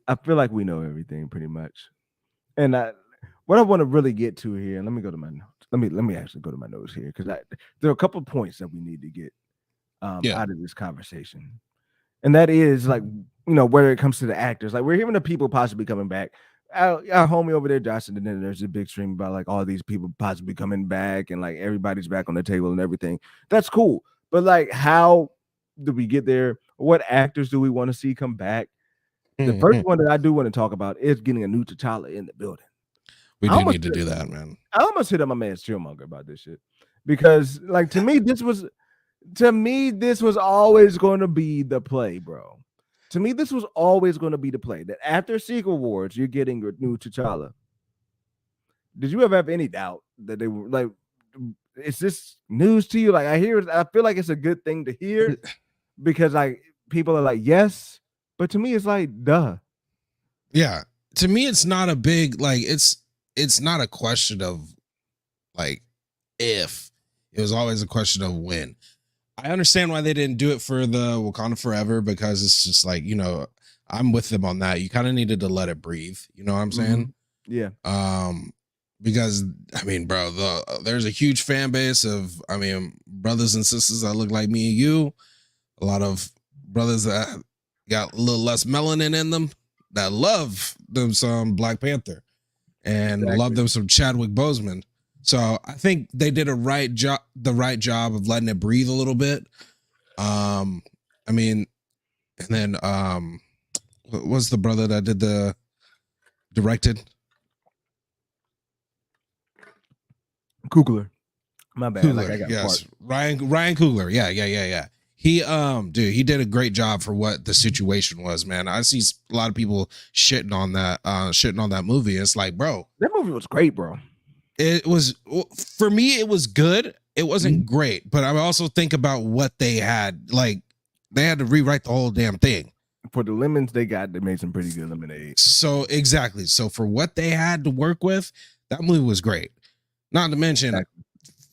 I feel like we know everything pretty much. And what I want to really get to here, and let me go to my notes. Let me actually go to my notes here because there are a couple of points that we need to get out of this conversation, and that is like where it comes to the actors. Like we're hearing the people possibly coming back. Our homie over there, Josh, and then there's a big stream about like all these people possibly coming back and like everybody's back on the table and everything. That's cool, but like how do we get there? What actors do we want to see come back? The first one that I do want to talk about is getting a new T'Challa in the building. We do need to do that, man. I almost hit up my man Chillmonger about this shit because, like, to me, this was always going to be the play, bro. To me, this was always going to be the play that after Secret Wars, you're getting a new T'Challa. Did you ever have any doubt that they were like? Is this news to you? Like, I feel like it's a good thing to hear because like people are like, yes, but to me, it's like, duh. Yeah, to me, it's not a big like it's not a question of like if. It was always a question of when. I understand why they didn't do it for the Wakanda Forever because it's just like, I'm with them on that. You kind of needed to let it breathe. You know what I'm saying? Yeah. Because I mean, bro, there's a huge fan base of, brothers and sisters that look like me and you. A lot of brothers that got a little less melanin in them that love them some Black Panther and love them some Chadwick Boseman. So I think they did the right job of letting it breathe a little bit. And then what was the brother that did the directed? Coogler. My bad. Coogler, like I got yes. Ryan Coogler. Yeah. He dude, he did a great job for what the situation was, man. I see a lot of people shitting on that movie. It's like, bro, that movie was great, bro. It was, for me, it was good. It wasn't great, but I also think about what they had. Like, they had to rewrite the whole damn thing. For the lemons they made some pretty good lemonade. So, exactly. So, for what they had to work with, that movie was great. Not to mention,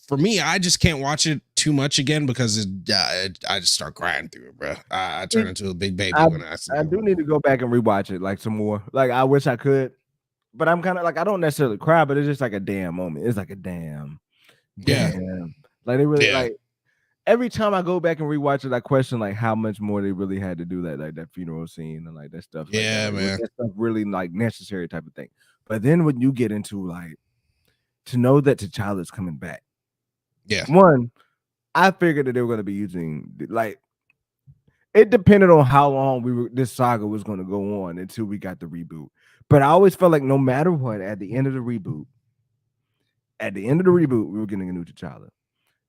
for me, I just can't watch it too much again because I just start crying through it, bro. I turn into a big baby when I see it. I do need to go back and rewatch it, like, some more. Like, I wish I could. But I'm kind of like, I don't necessarily cry, but it's just like a damn moment. It's like a damn. Like, they really like every time I go back and rewatch it, I question like how much more they really had to do that funeral scene and like that stuff. Yeah, man. That stuff really like necessary type of thing. But then when you get into like to know that T'Challa's coming back. Yeah. One, I figured that they were going to be using like it depended on how long this saga was going to go on until we got the reboot. But I always felt like no matter what, at the end of the reboot, we were getting a new T'Challa.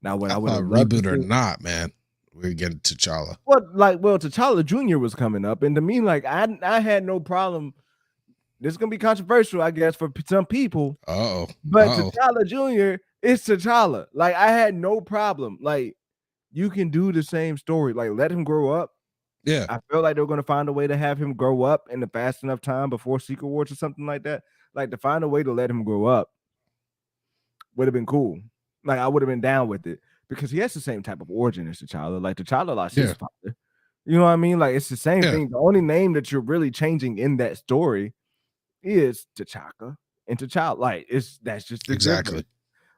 Now, what I would have reboot or not, man, we're getting T'Challa. T'Challa Jr. was coming up, and to me, like I had no problem. This is gonna be controversial, I guess, for some people. But T'Challa Jr. is T'Challa. Like I had no problem. Like you can do the same story. Like let him grow up. Yeah, I feel like they're going to find a way to have him grow up in the fast enough time before Secret Wars or something like that. Like to find a way to let him grow up would have been cool. Like I would have been down with it because he has the same type of origin as T'Challa. Like T'Challa lost his father. You know what I mean? Like it's the same thing. The only name that you're really changing in that story is T'Chaka and T'Challa. Like that's just exactly.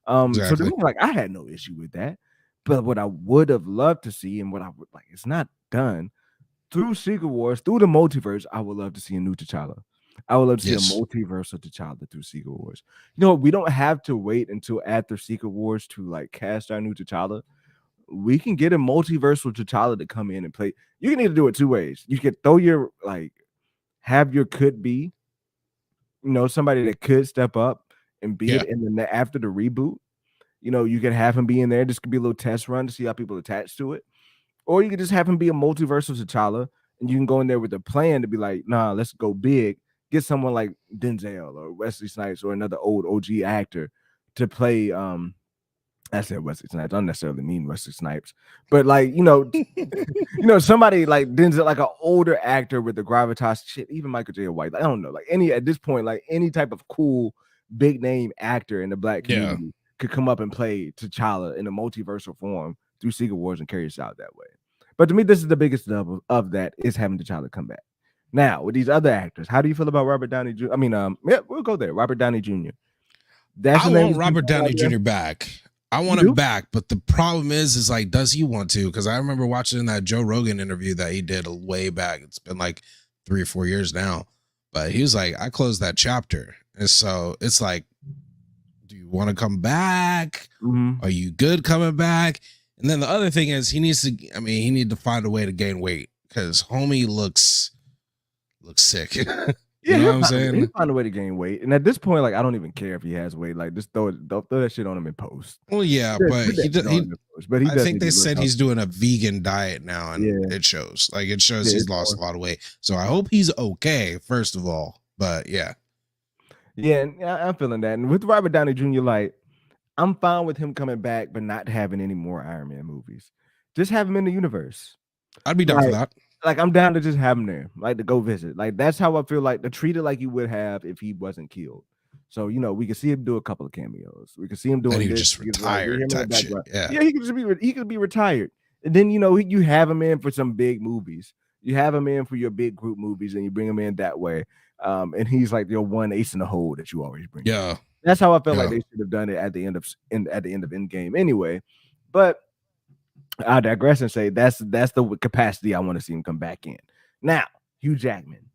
So to me, like I had no issue with that. But what I would have loved to see and what I would like, it's not done. Through Secret Wars, through the multiverse, I would love to see a new T'Challa. I would love to see a multiverse of T'Challa through Secret Wars. We don't have to wait until after Secret Wars to like cast our new T'Challa. We can get a multiversal T'Challa to come in and play. You can either do it two ways. You can throw your have your could be, somebody that could step up and be it in the after the reboot. You can have him be in there. This could be a little test run to see how people attach to it. Or you could just have him be a multiversal T'Challa and you can go in there with a plan to be like, nah, let's go big. Get someone like Denzel or Wesley Snipes or another old OG actor to play. I said Wesley Snipes. I don't necessarily mean Wesley Snipes, but like somebody like Denzel, like an older actor with the gravitas. Shit, even Michael J. White. Like, I don't know, like any at this point, like any type of cool big name actor in the black community could come up and play T'Challa in a multiversal form through Secret Wars and carry us out that way. But to me, this is the biggest dub of that is having T'Challa come back. Now with these other actors, how do you feel about Robert Downey Jr.? I mean, we'll go there. Robert Downey Jr. I want Robert Downey Jr. back. I want him back, but the problem is like, does he want to? Because I remember watching that Joe Rogan interview that he did way back. It's been like 3 or 4 years now, but he was like, I closed that chapter. And so it's like, do you want to come back? Mm-hmm. Are you good coming back? And then the other thing is he needs to find a way to gain weight because homie looks sick. Yeah, you know what I'm saying? He'll find a way to gain weight, and at this point, like I don't even care if he has weight. Like just throw that shit on him in post. Well, yeah, but I think they said he's doing a vegan diet now, and it shows. Like it shows he's lost a lot of weight. So I hope he's okay, first of all. But yeah, I'm feeling that. And with Robert Downey Jr., like I'm fine with him coming back, but not having any more Iron Man movies. Just have him in the universe. I'd be down for that. Like I'm down to just have him there, like to go visit. Like that's how I feel like to treat it like you would have if he wasn't killed. So we can see him do a couple of cameos. We can see him doing this. Just retired type shit. Yeah, he could be retired. And then you have him in for some big movies. You have him in for your big group movies, and you bring him in that way. And he's like your one ace in the hole that you always bring. Yeah, that's how I felt like they should have done it at the end of Endgame anyway. But I digress and say that's the capacity I want to see him come back in. Now, Hugh Jackman.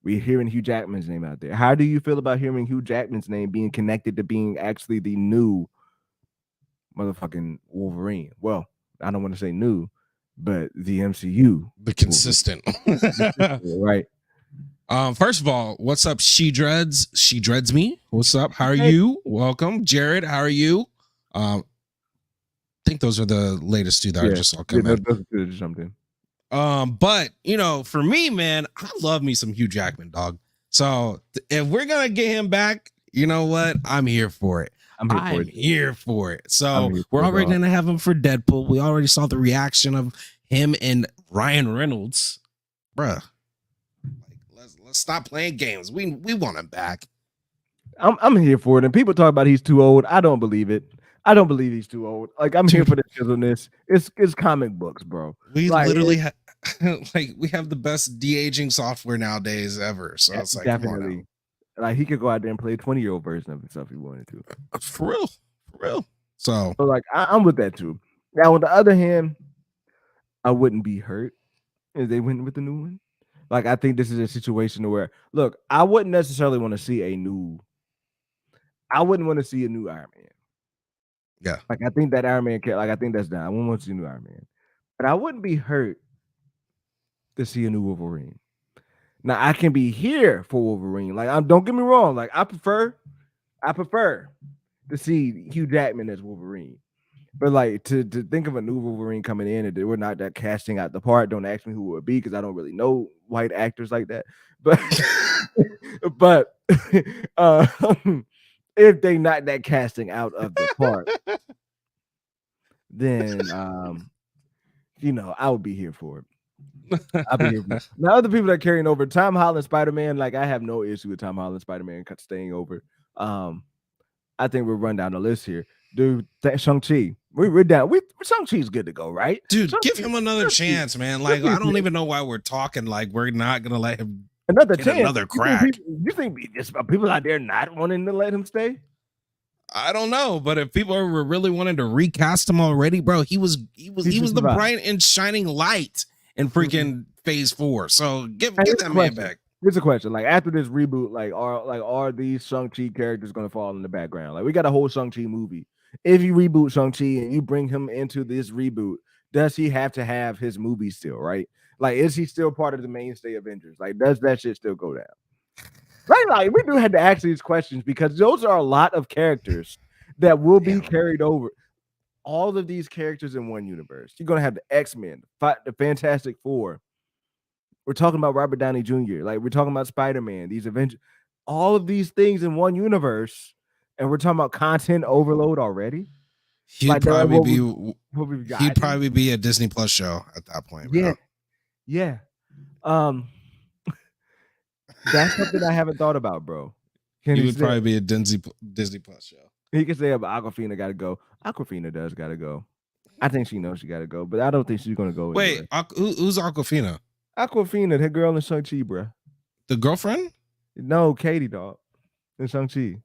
We're hearing Hugh Jackman's name out there. How do you feel about hearing Hugh Jackman's name being connected to being actually the new motherfucking Wolverine? Well, I don't want to say new, but the MCU. The consistent. Right. First of all, what's up, She Dreads Me? What's up? How are you? Welcome. Jared, how are you? I think those are the latest two that I just saw come in. But for me, man, I love me some Hugh Jackman, dog. So if we're gonna get him back, you know what? I'm here for it. I'm here for it. So we're already gonna have him for Deadpool. We already saw the reaction of him and Ryan Reynolds, bruh. Like, let's stop playing games. We want him back. I'm here for it. And people talk about he's too old. I don't believe it. I don't believe he's too old. Like I'm here for the chiselness. It's comic books, bro. We literally we have the best de-aging software nowadays ever. So it's like definitely like he could go out there and play a 20-year-old version of himself if he wanted to. For real. So like I'm with that too. Now on the other hand, I wouldn't be hurt if they went with the new one. Like I think this is a situation where I wouldn't necessarily want to see a new Iron Man. Yeah. Like I think that Iron Man I think that's done. I wouldn't want to see a new Iron Man. But I wouldn't be hurt to see a new Wolverine. Now I can be here for Wolverine. Like don't get me wrong. Like I prefer to see Hugh Jackman as Wolverine. But like to think of a new Wolverine coming in and we're not that casting out the part. Don't ask me who it would be because I don't really know white actors like that. But if they not that casting out of the part, then I would be here for it. I'll be here for it. Now, other people that are carrying over Tom Holland Spider-Man, like I have no issue with Tom Holland Spider-Man staying over. I think we'll run down the list here. Dude, Shang-Chi. We're down. Shang-Chi's good to go, right? Dude, give him another chance, man. Like I don't even know why we're talking like we're not gonna let him another chance. Another crack. You think people out there not wanting to let him stay? I don't know, but if people were really wanting to recast him already, bro, he was the bright and shining light in freaking Phase 4. So get that man back. Here's a question: like after this reboot, are these Shang-Chi characters going to fall in the background? Like we got a whole Shang-Chi movie. If you reboot Shang-Chi and you bring him into this reboot, does he have to have his movie still? Right? Like, is he still part of the mainstay Avengers? Like, does that shit still go down? Right, like we do have to ask these questions because those are a lot of characters that will be carried over. All of these characters in one universe. You're gonna have the X-Men, the Fantastic Four, We're talking about Robert Downey Jr. Like we're talking about Spider-Man, these Avengers, all of these things in one universe, and we're talking about content overload already. He'd probably be a Disney Plus show at that point. Yeah, yeah. That's something I haven't thought about, bro. He would probably be a Disney Plus show. He could say, "But Awkwafina got to go." Awkwafina does got to go. I think she knows she got to go, but I don't think she's gonna go. Wait, who's Awkwafina? Awkwafina, that girl in Shang-Chi, bro. The girlfriend? No, Katie, dog. In Shang-Chi.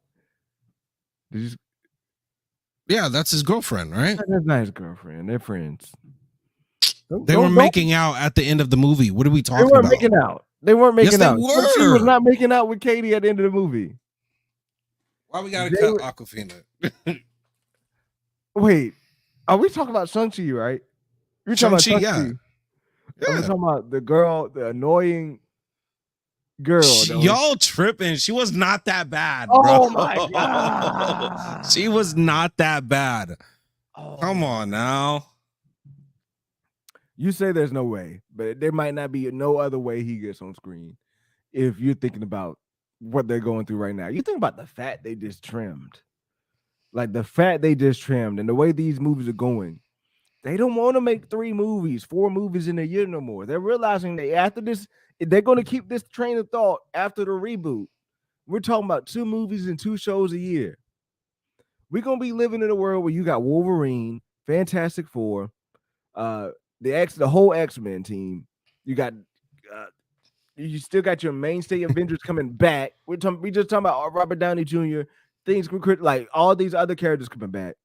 Yeah, that's his girlfriend, right? That's not his girlfriend. They're friends. They were making out at the end of the movie. What are we talking about? They weren't making out. They weren't making out. They were. She was not making out with Katie at the end of the movie. Why we gotta cut Awkwafina? Wait, are we talking about Shang-Chi, right? You're talking about Shang-Chi. Yeah. I'm talking about the girl, the annoying girl. Y'all tripping. She was not that bad, bro. Oh my God. She was not that bad. Come on now. You say there's no way, but there might not be no other way he gets on screen if you're thinking about what they're going through right now. You think about the fat they just trimmed. Like the fat they just trimmed and the way these movies are going. They don't want to make 4 movies in a year no more. They're realizing that after this, they're going to keep this train of thought after the reboot. We're talking about 2 movies and 2 shows a year. We're going to be living in a world where you got Wolverine, Fantastic Four, the whole X-Men team. You got you still got your mainstay Avengers coming back. We just talking about Robert Downey Jr. Things like all these other characters coming back.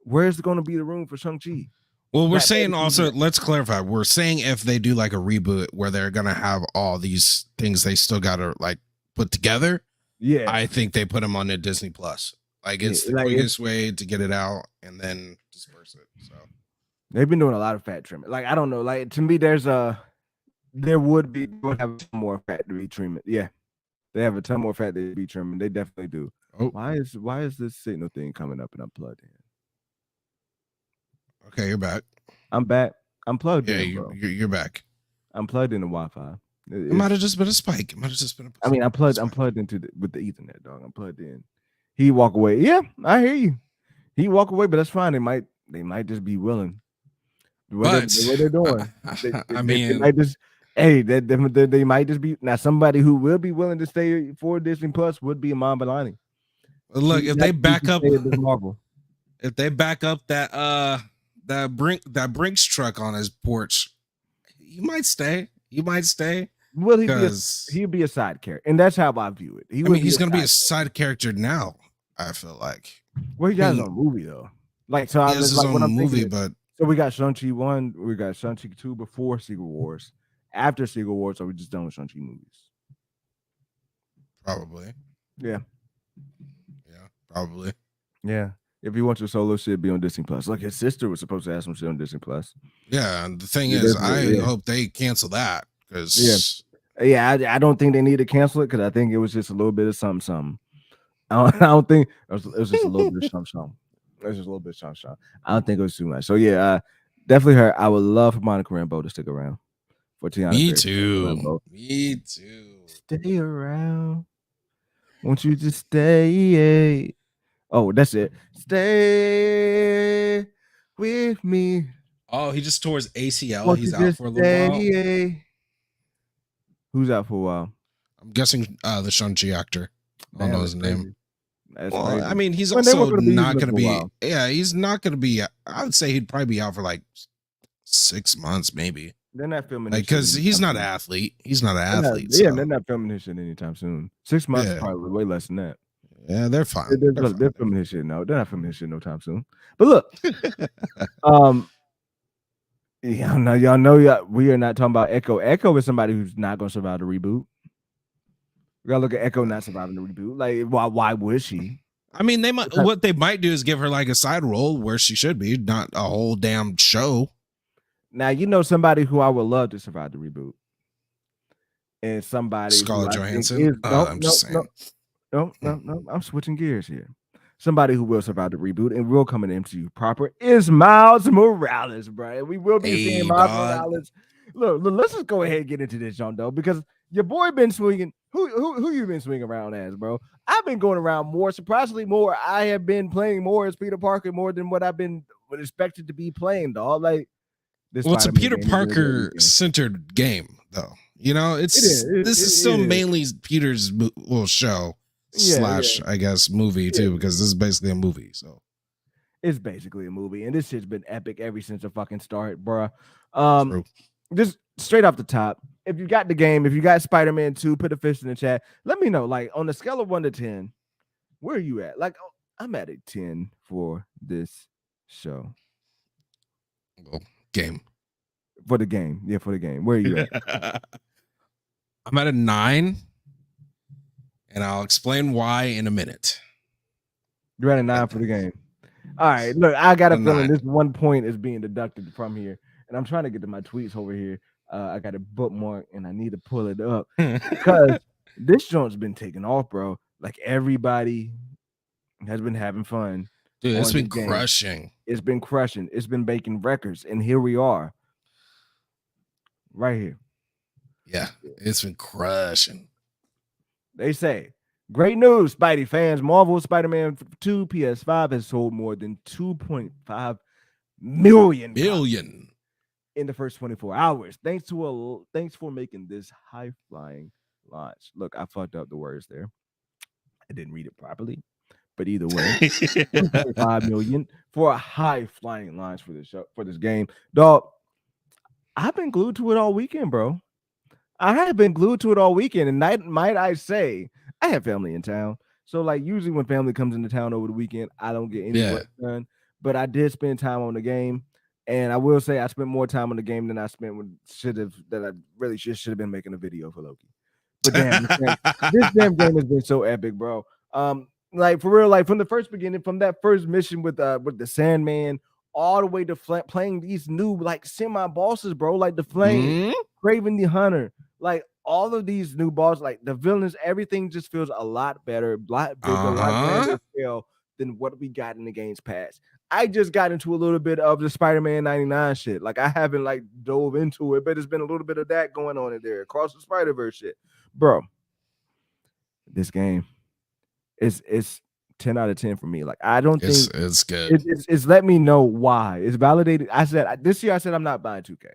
Where's going to be the room for Shang-Chi? Well, we're saying also, let's clarify. We're saying if they do like a reboot where they're going to have all these things they still got to like put together. Yeah. I think they put them on a Disney Plus. Like it's the quickest way to get it out and then disperse it. So they've been doing a lot of fat trimming. Like, I don't know. Like to me, there would have more fat to be trimmed. Yeah. They have a ton more fat to be trimming. They definitely do. Oh. Why is this signal thing coming up and I'm plugged in? Okay, you're back. I'm back. I'm plugged in. Yeah, you're back. I'm plugged in the Wi-Fi. It might have just been a spike. It might have just been I mean, I'm plugged into with the Ethernet, dog. I'm plugged in. He walk away. Yeah, I hear you. He walk away, but that's fine. They might just be willing. What they're doing. They might just they might just be now somebody who will be willing to stay for Disney Plus would be Iman Vellani. Look, if they back up Marvel. If they back up that Brinks truck on his porch, he might stay. Will he he'll be a side character, and that's how I view it. He's going to be a side character now. I feel like. Well, he got his own movie though. Like so, he has his own movie, but so we got Shang-Chi 1, we got Shang-Chi 2 before Secret Wars. After Secret Wars, are we just done with Shang-Chi movies? Probably. Yeah. Yeah. Probably. Yeah. If he wants your solo shit, be on Disney Plus. Like his sister was supposed to have some shit on Disney Plus. Yeah, and the thing is, I hope they cancel that because I don't think they need to cancel it because I think it was just a little bit of something. I don't think it was just a little bit of something. It was just a little bit of something. I don't think it was too much. So yeah, definitely her. I would love for Monica Rambeau to stick around for Tiana. Me too. Me too. Stay around. Won't you just stay? Oh, that's it. Stay with me. Oh, he just tore his ACL. He's out for a little while. Who's out for a while? I'm guessing the Shang-Chi actor. I don't know his name. Well, I mean, he's also not going to be. Yeah, he's not going to be. I would say he'd probably be out for like 6 months, maybe. They're not filming because he's not an athlete. He's not an athlete. Yeah, they're not filming his shit anytime soon. 6 months, probably way less than that. Yeah, they're fine. They're filming his shit now. They're not filming his shit no time soon. But look, y'all know we are not talking about Echo. Echo is somebody who's not going to survive the reboot. We gotta look at Echo not surviving the reboot. Like, why would she? I mean, what they might do is give her like a side role where she should be, not a whole damn show. Now somebody who I would love to survive the reboot, and somebody Scarlett Johansson. I'm just saying. No. I'm switching gears here. Somebody who will survive the reboot and will come in MCU proper is Miles Morales, bro. We will be seeing Miles Morales Look, let's just go ahead and get into this, John, though, because your boy been swinging. Who you been swinging around as, bro? I've been going around more. Surprisingly more. I have been playing more as Peter Parker more than what I've been expected to be playing, dog. Like this. Well, it's a Spider-Man Peter game Parker centered game, though. You know, this is still mainly Peter's show slash, I guess, movie too, because this is basically a movie. So it's basically a movie, and this shit's been epic ever since the fucking start, bro. True. Just straight off the top, if you got the game, if you got Spider-Man 2, put a fist in the chat. Let me know, like, on the scale of 1 to 10, where are you at? Like, I'm at a 10 for this show. Well, game. For the game. Yeah, for the game. Where are you at? I'm at a 9, and I'll explain why in a minute. You're at a 9 for the game. All right, look, I got a feeling this 1 point is being deducted from here. And I'm trying to get to my tweets over here. I got a bookmark and I need to pull it up because this joint's been taking off, bro. Like everybody has been having fun. Dude, it's been crushing. It's been crushing. It's been breaking records. And here we are. Right here. Yeah, it's been crushing. They say, great news, Spidey fans. Marvel Spider-Man 2 PS5 has sold more than 2.5 million in the first 24 hours. Thanks for making this high-flying launch. Look, I fucked up the words there. I didn't read it properly, but either way, 5 million for a high-flying launch for this game. Dog, I've been glued to it all weekend, bro. I have been glued to it all weekend, and might I say, I have family in town. So, like, usually when family comes into town over the weekend, I don't get any work done. But I did spend time on the game. And I will say I spent more time on the game than I spent that I really should have been making a video for Loki. But damn, this damn game has been so epic, bro. Like for real, like from the first beginning, from that first mission with the Sandman, all the way to playing these new like semi-bosses, bro, like the Flame, Craven the Hunter, like all of these new bosses, like the villains, everything just feels a lot better, a lot bigger, a lot grander scale than what we got in the games past. I just got into a little bit of the Spider-Man 99 shit. Like I haven't like dove into it, but it's been a little bit of that going on in there. Across the Spider-Verse shit. Bro, this game is 10 out of 10 for me. Like I don't think it's good. It's let me know why. It's validated. I said this year I'm not buying 2K.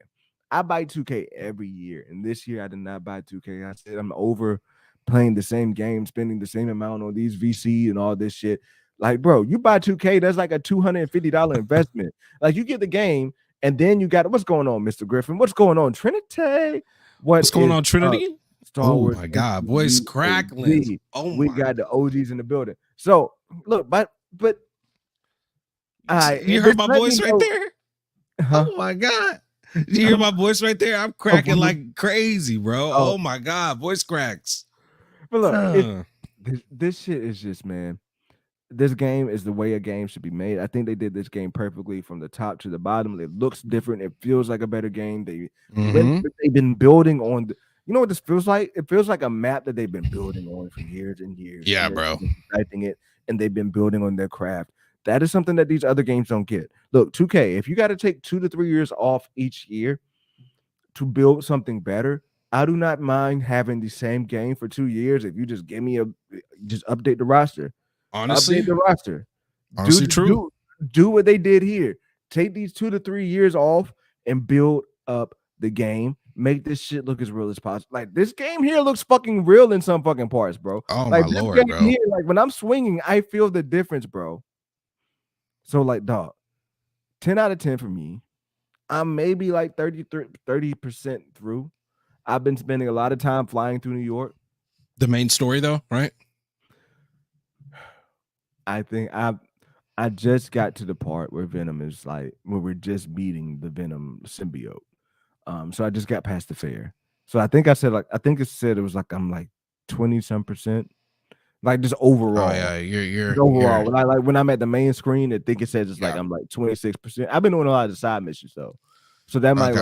I buy 2K every year. And this year I did not buy 2K. I said I'm over playing the same game, spending the same amount on these VC and all this shit. Like, bro, you buy 2K, that's like a $250 investment. Like, you get the game, and then you got what's going on, Mr. Griffin? What's going on, Trinity? What's going on, Trinity? Star Wars. Oh my God, voice crackling. Oh, we got the OGs in the building. So look, but you heard my voice right there? Huh? Oh my God. You hear my voice right there? I'm cracking like crazy, bro. Oh my God, voice cracks. But look, this shit is just, man. This game is the way a game should be made. I think they did this game perfectly from the top to the bottom. It looks different. It feels like a better game. They've been building on. You know what this feels like? It feels like a map that they've been building on for years and years. Yeah, bro. Typing it, and they've been building on their craft. That is something that these other games don't get. Look, 2K, if you got to take 2 to 3 years off each year to build something better, I do not mind having the same game for 2 years. If you just give me just update the roster. Honestly, update the roster. Honestly, true. Do what they did here. Take these 2 to 3 years off and build up the game. Make this shit look as real as possible. Like this game here looks fucking real in some fucking parts, bro. Oh like, my Lord, bro. Here, like when I'm swinging, I feel the difference, bro. So like, dog, 10 out of 10 for me. I'm maybe like 30% through. I've been spending a lot of time flying through New York. The main story, though, right? I think I just got to the part where Venom is like where we're just beating the Venom symbiote. So I just got past the fair. So I think it said it was like I'm like 20-some%. Like just overall. Oh yeah, you're overall. When I'm at the main screen, I think it says it's like I'm like 26%. I've been doing a lot of the side missions though. So that might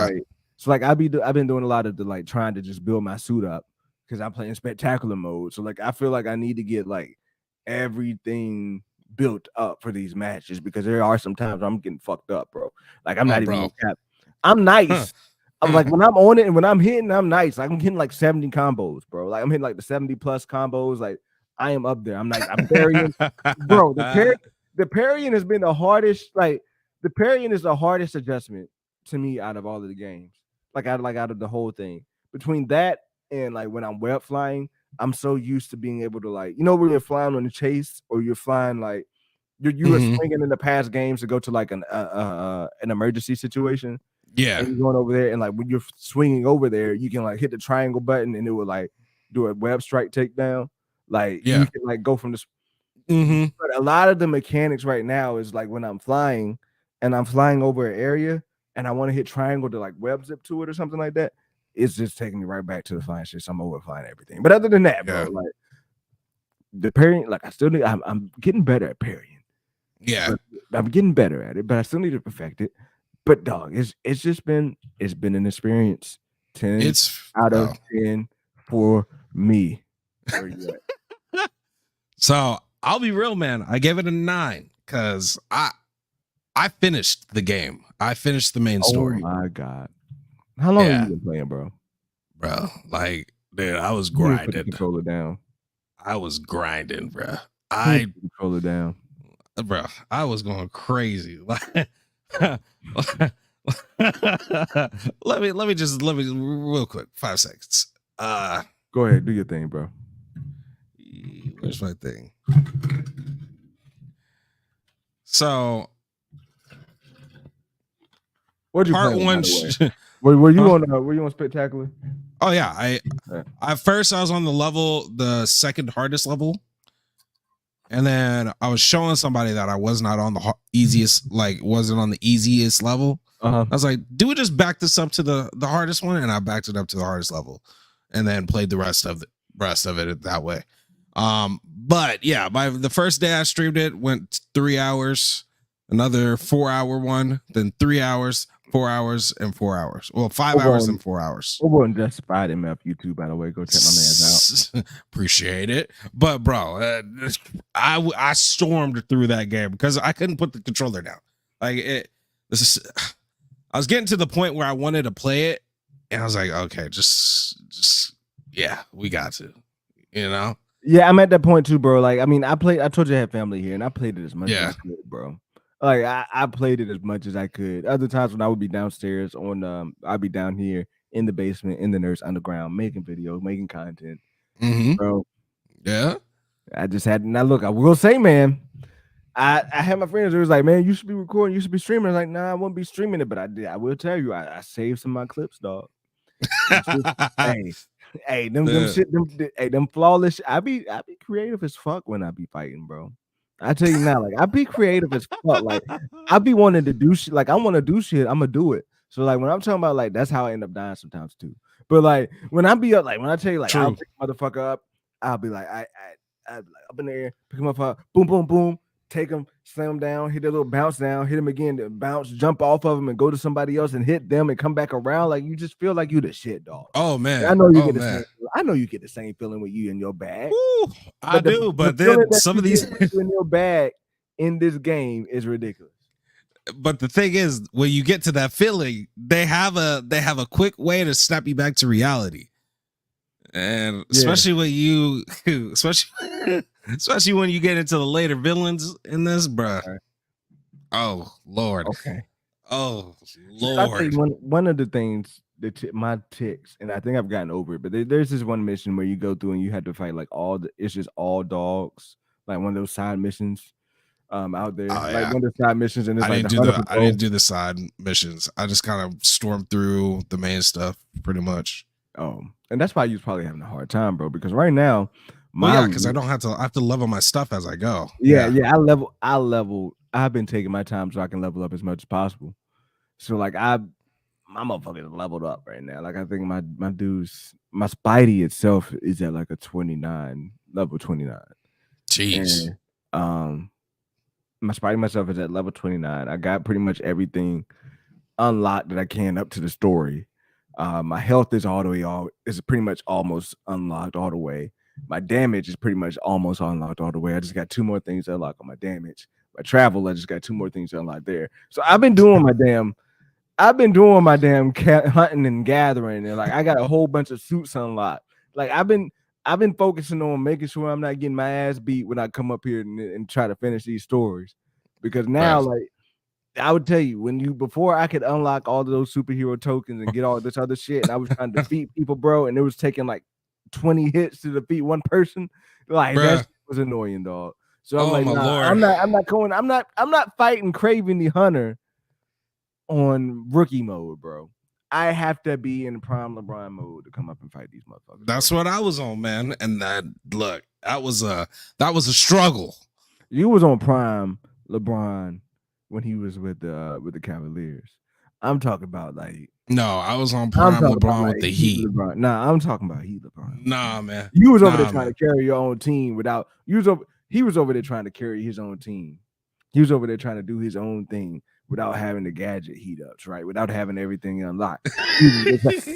so like I've been doing a lot of the like trying to just build my suit up because I'm playing spectacular mode. So like I feel like I need to get like everything built up for these matches because there are some times I'm getting fucked up, bro. Like I'm not even gonna cap. I'm nice. I'm like, when I'm on it and when I'm hitting, I'm nice. Like, I'm hitting like 70 combos, bro. Like I'm hitting like the 70 plus combos. Like I am up there. I'm like, I'm parrying, bro. The parrying has been the hardest. Like the parrying is the hardest adjustment to me out of all of the games. Out of the whole thing. Between that and like when I'm web flying, I'm so used to being able to like, when you're flying on the chase or you're flying like you were swinging in the past games to go to like an emergency situation. Yeah. And you're going over there, and like when you're swinging over there, you can like hit the triangle button, and it will like do a web strike takedown. Like you can like go from this. But a lot of the mechanics right now is like when I'm flying, and I'm flying over an area, and I want to hit triangle to like web zip to it or something like that. It's just taking me right back to the flying shit. So I'm over flying everything. But other than that, bro, like the parrying, like I still need. I'm getting better at parrying. Yeah, I'm getting better at it, but I still need to perfect it. But dog, it's been an experience. 10 out of 10 for me. Where you at? So I'll be real, man. I gave it a 9 because I finished the game. I finished the main story. Oh my god. How long have you been playing, bro? Bro, like, dude, I was grinding. Put the controller down. I was grinding, bro. Put the controller down. Bro, I was going crazy. Like let me real quick, 5 seconds. Go ahead, do your thing, bro. Where's my thing? So what'd you part play, one were you on Spectacular? Oh yeah, at first I was on the second hardest level. And then I was showing somebody that I was not on the easiest, like wasn't on the easiest level. I was like, do we just back this up to the hardest one? And I backed it up to the hardest level and then played the rest of it that way. But yeah, the first day I streamed it went 3 hours, another 4-hour one, then 3 hours, 4 hours, and 4 hours. Well, 5 hours and 4 hours. We're on Justified MF YouTube, by the way. Go check my man's out. Appreciate it. But bro, I stormed through that game because I couldn't put the controller down. I was getting to the point where I wanted to play it, and I was like, okay, just yeah, we got to, Yeah, I'm at that point too, bro. Like, I mean, I told you I had family here, and I played it as much as I could, bro. Like I played it as much as I could. Other times when I would be downstairs I'd be down here in the basement in the Nurse Underground making videos, making content. Bro. Yeah. I just had now look, I will say, man, I had my friends who was like, man, you should be recording, you should be streaming. I was like, nah, I won't be streaming it, but I will tell you, I saved some of my clips, dog. Hey, them flawless. I be creative as fuck when I be fighting, bro. I tell you now, like I be creative as fuck. Like I be wanting to do shit. Like I want to do shit, I'm gonna do it. So like when I'm talking about like that's how I end up dying sometimes too. But like when I be up, like when I tell you like I'll pick motherfucker up, I'll be like I like, up in the air, pick him up, boom, boom, boom, take him, slam him down, hit a little bounce down, hit him again, bounce, jump off of him and go to somebody else and hit them and come back around. Like you just feel like you the shit, dog. Oh man, I know you get the same. I know you get the same feeling with you in your bag. Ooh, I do, but then some of these in your bag in this game is ridiculous. But the thing is, when you get to that feeling, they have a quick way to snap you back to reality. And especially when you especially when you get into the later villains in this, bruh. Right. Oh Lord. Okay. Oh Lord. One of the things my ticks, and I think I've gotten over it, but there's this one mission where you go through and you have to fight like it's just all dogs, like one of those side missions out there. Like one of the side missions, and it's I didn't do the side missions. I just kind of stormed through the main stuff pretty much. Oh, and that's why you're probably having a hard time, bro, because right now because I have to level my stuff as I go. Yeah, I level. I've been taking my time so I can level up as much as possible. So like my motherfucker is leveled up right now. Like I think my Spidey itself is at like a 29, level 29. Jeez. And, my Spidey myself is at level 29. I got pretty much everything unlocked that I can up to the story. My health is is pretty much almost unlocked all the way. My damage is pretty much almost unlocked all the way. I just got 2 more things to unlock on my damage. My travel, I just got 2 more things to unlock there. So I've been doing my damn I've been doing my damn cat hunting and gathering, and like I got a whole bunch of suits unlocked. Like I've been focusing on making sure I'm not getting my ass beat when I come up here and try to finish these stories, because now like I would tell you before I could unlock all of those superhero tokens and get all this other shit, and I was trying to defeat people, bro, and it was taking like 20 hits to defeat one person. Like that was annoying, dog. So I'm like, nah, I'm not fighting Craven the Hunter on rookie mode, bro. I have to be in prime LeBron mode to come up and fight these motherfuckers. That's what I was on, man. And that was a struggle. You was on prime LeBron when he was with the Cavaliers. I'm talking about like I was on prime LeBron with the Heat. LeBron. Nah, I'm talking about Heat LeBron. Nah, man. You was over there trying to carry your own team without he was over there trying to carry his own team. He was over there trying to do his own thing without having the gadget heat ups, right? Without having everything unlocked.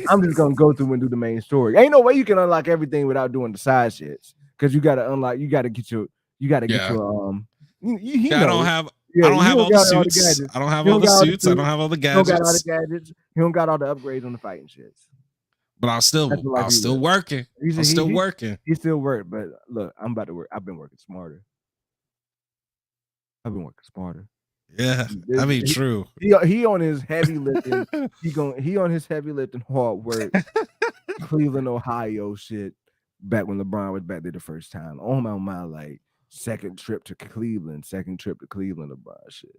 I'm just gonna go through and do the main story. Ain't no way you can unlock everything without doing the side shits. Because you gotta unlock, you gotta get your I don't have all the suits. I don't have all the suits. I don't have all the gadgets. You don't got all the gadgets. You don't got all the upgrades on the fighting shits. But I'm still working. I'm still working. He still work, but look, I'm about to work. I've been working smarter. Yeah, I mean, true. He on his heavy lifting. he on his heavy lifting, hard work. Cleveland, Ohio shit. Back when LeBron was back there the first time. On my like second trip to Cleveland, LeBron shit.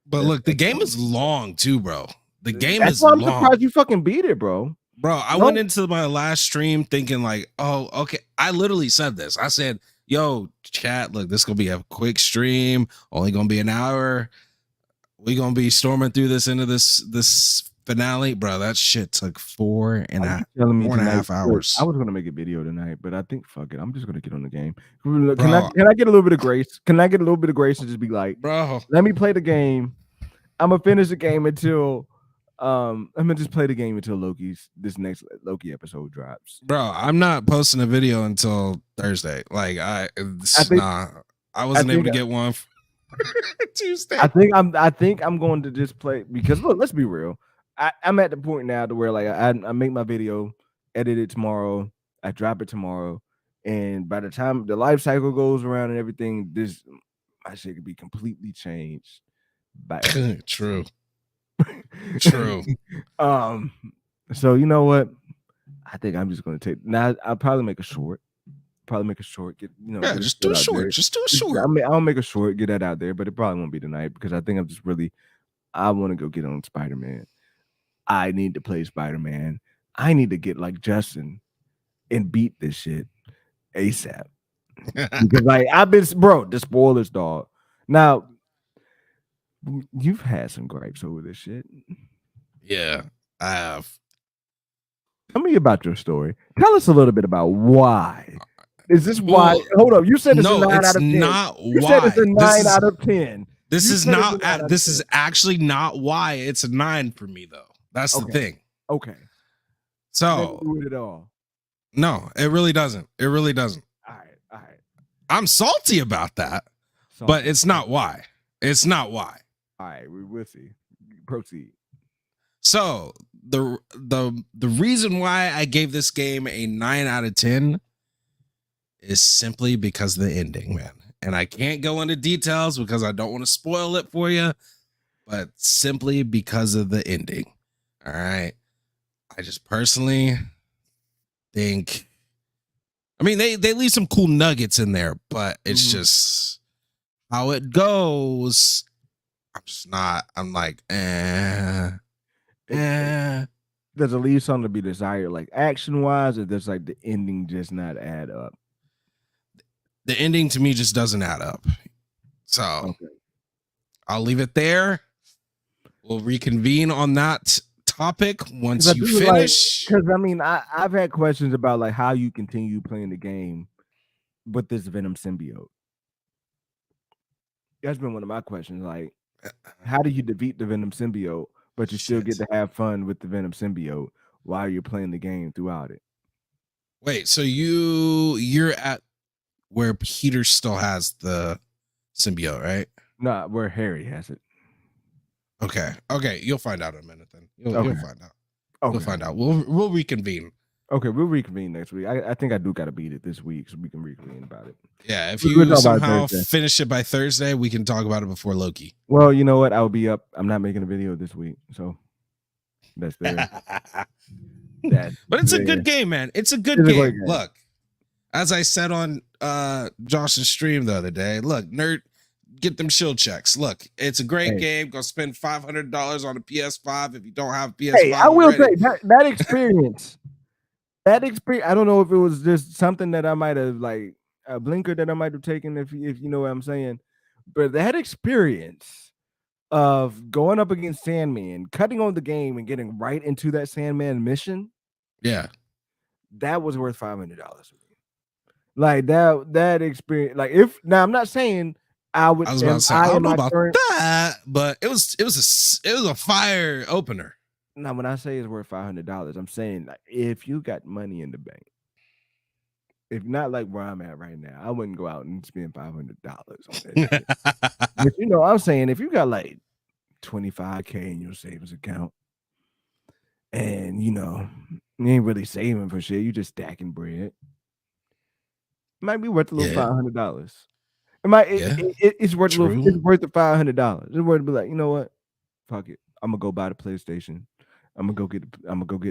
But look, the game is long too, bro. The game is long. I'm surprised you fucking beat it, bro. Bro, I went into my last stream thinking like, oh, okay. I literally said this. I said, yo, chat, look, this is gonna be a quick stream, only gonna be an hour. We gonna be storming through this into this finale, bro. That shit took 4.5 hours. I was gonna make a video tonight, but I think fuck it. I'm just gonna get on the game. Can I get a little bit of grace? Can I get a little bit of grace and just be like, bro, let me play the game. I'm gonna finish the game until I'm gonna just play the game until this next Loki episode drops. Bro, I'm not posting a video until Thursday. Like I wasn't able to get one Tuesday. I think I'm going to just play because look, let's be real. I'm at the point now to where like I make my video, edit it tomorrow, I drop it tomorrow, and by the time the life cycle goes around and everything, my shit could be completely changed. True. So you know what? I think I'm just gonna take now. I'll probably make a short. Just do a short. Just do a short. I'll make a short, get that out there, but it probably won't be tonight because I think I want to go get on Spider-Man. I need to play Spider-Man. I need to get like Justin and beat this shit ASAP. Because like the spoilers, dog. Now you've had some gripes over this shit. Yeah, I have. Tell me about your story. Tell us a little bit about why. Is this why? Hold up. You said it's a 9 out of 10. Not you why. Said it's a 9 out of 10. This is actually not why it's a 9 for me though. That's the thing. Okay. So do it at all. No, it really doesn't. It really doesn't. All right. I'm salty about that, but it's not why. It's not why. All right, we'll see. Proceed. So the reason why I gave this game a 9 out of 10 is simply because of the ending, man. And I can't go into details because I don't want to spoil it for you, but simply because of the ending. All right. I just personally think, I mean, they leave some cool nuggets in there, but it's just how it goes. I'm like, Does it leave something to be desired, like action wise, or does like the ending just not add up? The ending to me just doesn't add up. So I'll leave it there. We'll reconvene on that topic once you finish. Because I mean, I've had questions about like how you continue playing the game with this Venom symbiote. That's been one of my questions. Like, how do you defeat the Venom symbiote, but you still get to have fun with the Venom symbiote while you're playing the game throughout it? Wait, so you're at where Peter still has the symbiote, right? No, where Harry has it. Okay. You'll find out in a minute then. You'll find out. Okay. You'll find out. We'll reconvene. Okay, we'll reconvene next week. I think I do got to beat it this week, so we can reconvene about it. Yeah, if you somehow finish it by Thursday, we can talk about it before Loki. Well, you know what? I'll be up. I'm not making a video this week, so that's there. But it's a good game, man. It's a good game. Look, as I said on Josh's stream the other day, look, nerd, get them shield checks. Look, it's a great game. Go spend $500 on a PS5 if you don't have PS5. Hey, I will say that experience. That experience, I don't know if it was just something that I might have, like a blinker that I might have taken, if you know what I'm saying. But that experience of going up against Sandman, cutting on the game and getting right into that Sandman mission, that was worth $500 for me. Like that experience. Like now, I'm not saying I would. I was about to say, I don't know about that, but it was a fire opener. Now, when I say it's worth $500, I'm saying like if you got money in the bank, if not like where I'm at right now, I wouldn't go out and spend $500 on that. But you know, I'm saying if you got like $25K in your savings account, and you know you ain't really saving for shit, you just stacking bread, it might be worth a little $500. It might. It's worth a little. It's worth the $500. It's worth to be like, you know what? Fuck it. I'm gonna go buy the PlayStation. I'm gonna go get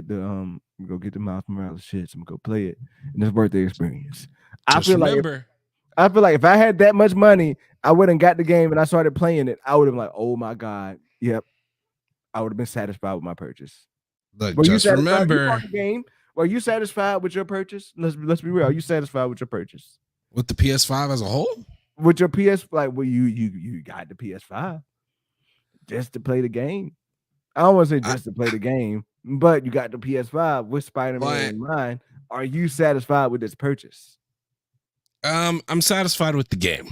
the Miles Morales shits. I'm gonna go play it, and it's worth the experience. I feel like if I had that much money, I wouldn't got the game and I started playing it. I would have been like, oh my god, yep. I would have been satisfied with my purchase. Look, just remember, game. Were you satisfied with your purchase? Let's be real. Are you satisfied with your purchase? With the PS5 as a whole? With your PS, like, well, you got the PS5 just to play the game. I don't want to say just to play the game, but you got the PS5 with Spider-Man in mind. Are you satisfied with this purchase? I'm satisfied with the game.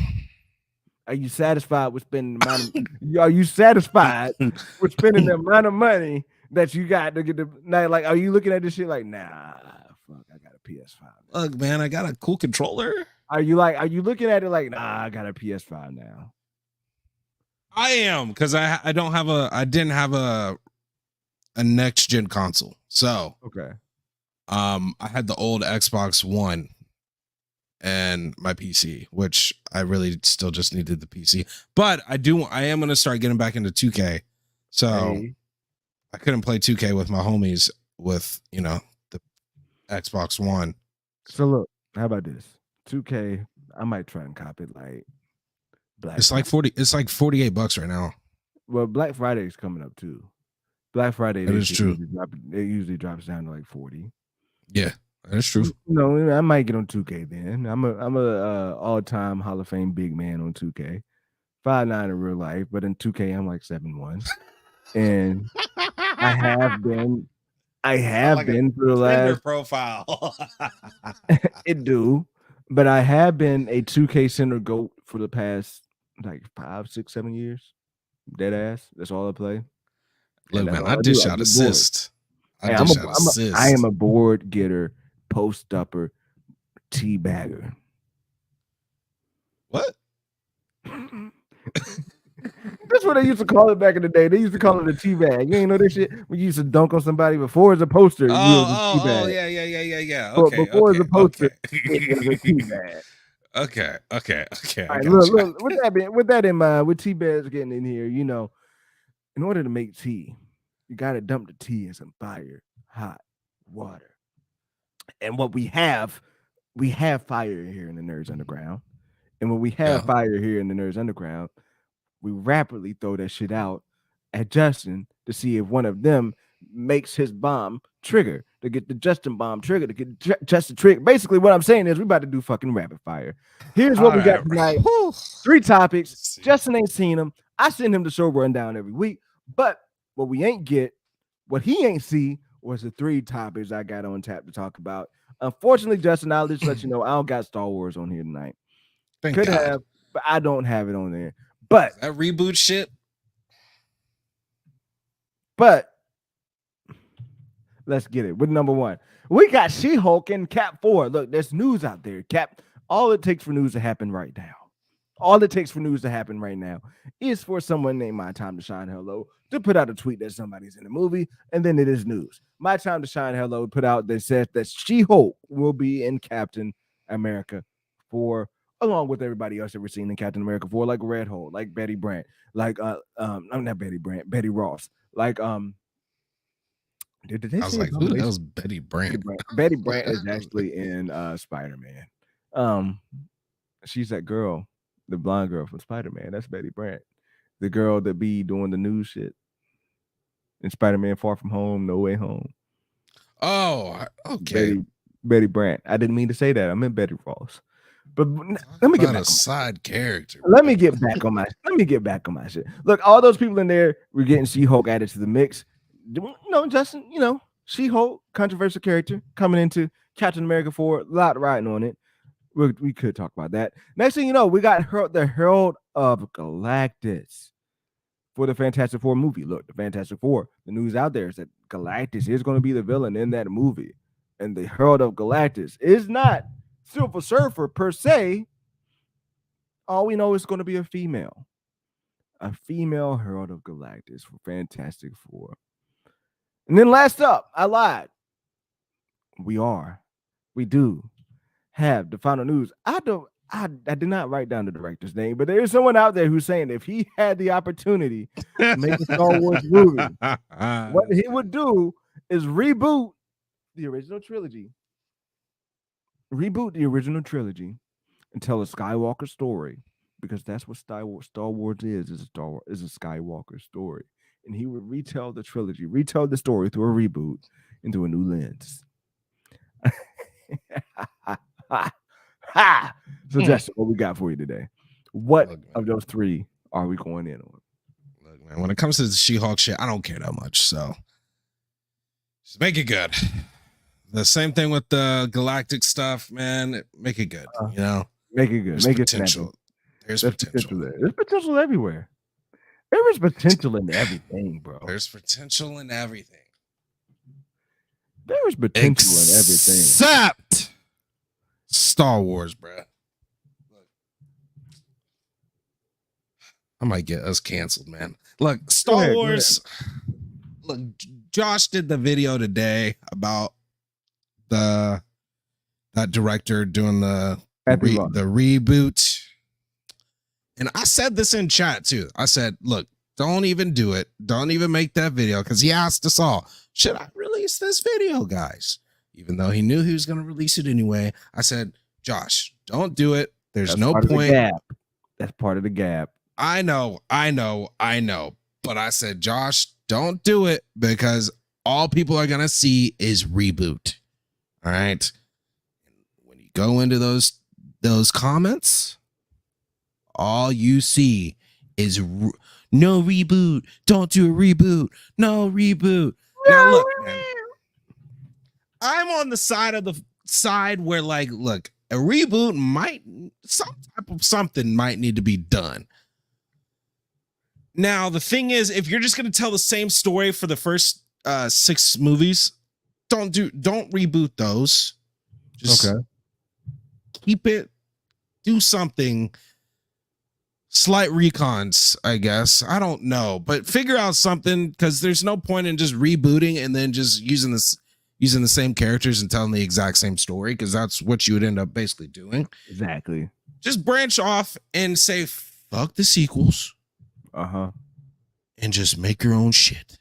Are you satisfied with spending the amount of, are you satisfied with spending the amount of money that you got to get the like? Are you looking at this shit like, nah, fuck, I got a PS5. Look, man, I got a cool controller. Are you looking at it like, nah, I got a PS5 now? I am, because I didn't have a next gen console. So okay. I had the old Xbox One and my PC, which I really still just needed the PC. But I am gonna start getting back into 2K. So I couldn't play 2K with my homies with, you know, the Xbox One. So look, how about this? 2K, I might try and cop it like It's like $48 right now. Well, Black Friday is coming up too. Black Friday, that is true. It usually drops down to like 40. Yeah, that is true. You know, I might get on 2K then. I'm a all-time Hall of Fame big man on 2K. 5'9" in real life, but in 2K I'm like 7'1". And I have been for the last profile. It do. But I have been a 2K center GOAT for the past like 5, 6, 7 years. Dead ass. That's all I play. Look, man, I dish out assist. I am a board getter, post upper, teabagger. What? That's what they used to call it back in the day. They used to call it a teabag. You ain't know this shit? We used to dunk on somebody before as a poster. Oh, yeah. Okay. Before as a poster, it was a teabag. Okay. All right, look. With that in mind, with tea bags getting in here, you know, in order to make tea, you got to dump the tea in some fire, hot water. And what we have fire here in the Nerds Underground. And when we have fire here in the Nerds Underground, we rapidly throw that shit out at Justin to see if one of them makes his bomb trigger, to get the Justin bomb trigger, to get Justin trigger. Basically, what I'm saying is we about to do fucking rapid fire. Here's what we got tonight. 3 topics. Justin ain't seen them. I send him the show rundown every week. But what we ain't get, what he ain't see, was the 3 topics I got on tap to talk about. Unfortunately, Justin, I'll just let you know I don't got Star Wars on here tonight. Could have, but I don't have it on there. But that reboot shit. But let's get it with number 1. We got She-Hulk and Cap 4. Look, there's news out there. Cap, all it takes for news to happen right now. All it takes for news to happen right now is for someone named My Time to Shine Hello to put out a tweet that somebody's in the movie, and then it is news. My Time to Shine Hello put out that says that She-Hulk will be in Captain America 4, along with everybody else that we're seeing in Captain America 4, like Red Hole, like Betty Brant, like I'm not Betty Brant, Betty Ross, like Did they I was say like, who the hell's Betty Brant? Betty Brant is actually in Spider-Man. She's that girl, the blonde girl from Spider-Man. That's Betty Brant. The girl that be doing the news shit in Spider-Man Far From Home, No Way Home. Oh, okay. Betty Brant. I didn't mean to say that. I meant Betty Ross. But let me get back a side character. Let me get back on my shit. Look, all those people in there, we're getting She-Hulk added to the mix. Justin, She-Hulk, controversial character coming into Captain America 4, a lot riding on it. We could talk about that. Next thing you know, we got the Herald of Galactus for the Fantastic Four movie. Look, the Fantastic Four, the news out there is that Galactus is going to be the villain in that movie. And the Herald of Galactus is not Silver Surfer per se. All we know is going to be a female Herald of Galactus for Fantastic Four. And then last up, I lied. We do have the final news. I did not write down the director's name, but there is someone out there who's saying if he had the opportunity to make a Star Wars movie, what he would do is reboot the original trilogy. And tell a Skywalker story, because that's what Star Wars is a Skywalker story. And he would retell the trilogy, retell the story through a reboot into a new lens. So, Justin, what we got for you today? What of those three are we going in on? Look, man, when it comes to the She-Hulk shit, I don't care that much. So, just make it good. The same thing with the galactic stuff, man. Make it good. Make it good. There's make potential. It There's potential there. There's potential everywhere. There is potential in everything, bro. There's potential in everything. There is potential in everything. Except Star Wars, bro. Look, I might get us canceled, man. Look, Star Wars. Look, Josh did the video today about that director doing the reboot. And I said this in chat too. I said, look, don't even do it. Don't even make that video, because he asked us all, should I release this video, guys? Even though he knew he was going to release it anyway. I said, Josh, don't do it. There's no point. That's part of the gap. I know. But I said, Josh, don't do it, because all people are going to see is reboot. All right. When you go into those comments, all you see is no reboot. Don't do a reboot. No reboot. Now look, man, I'm on the side where, like, look, a reboot some type of something might need to be done. Now, the thing is, if you're just going to tell the same story for the first 6 movies, don't reboot those. Just keep it, do something. Slight recons, I guess. I don't know, but figure out something, because there's no point in just rebooting and then just using the same characters and telling the exact same story, because that's what you would end up basically doing. Exactly. Just branch off and say, fuck the sequels. And just make your own shit.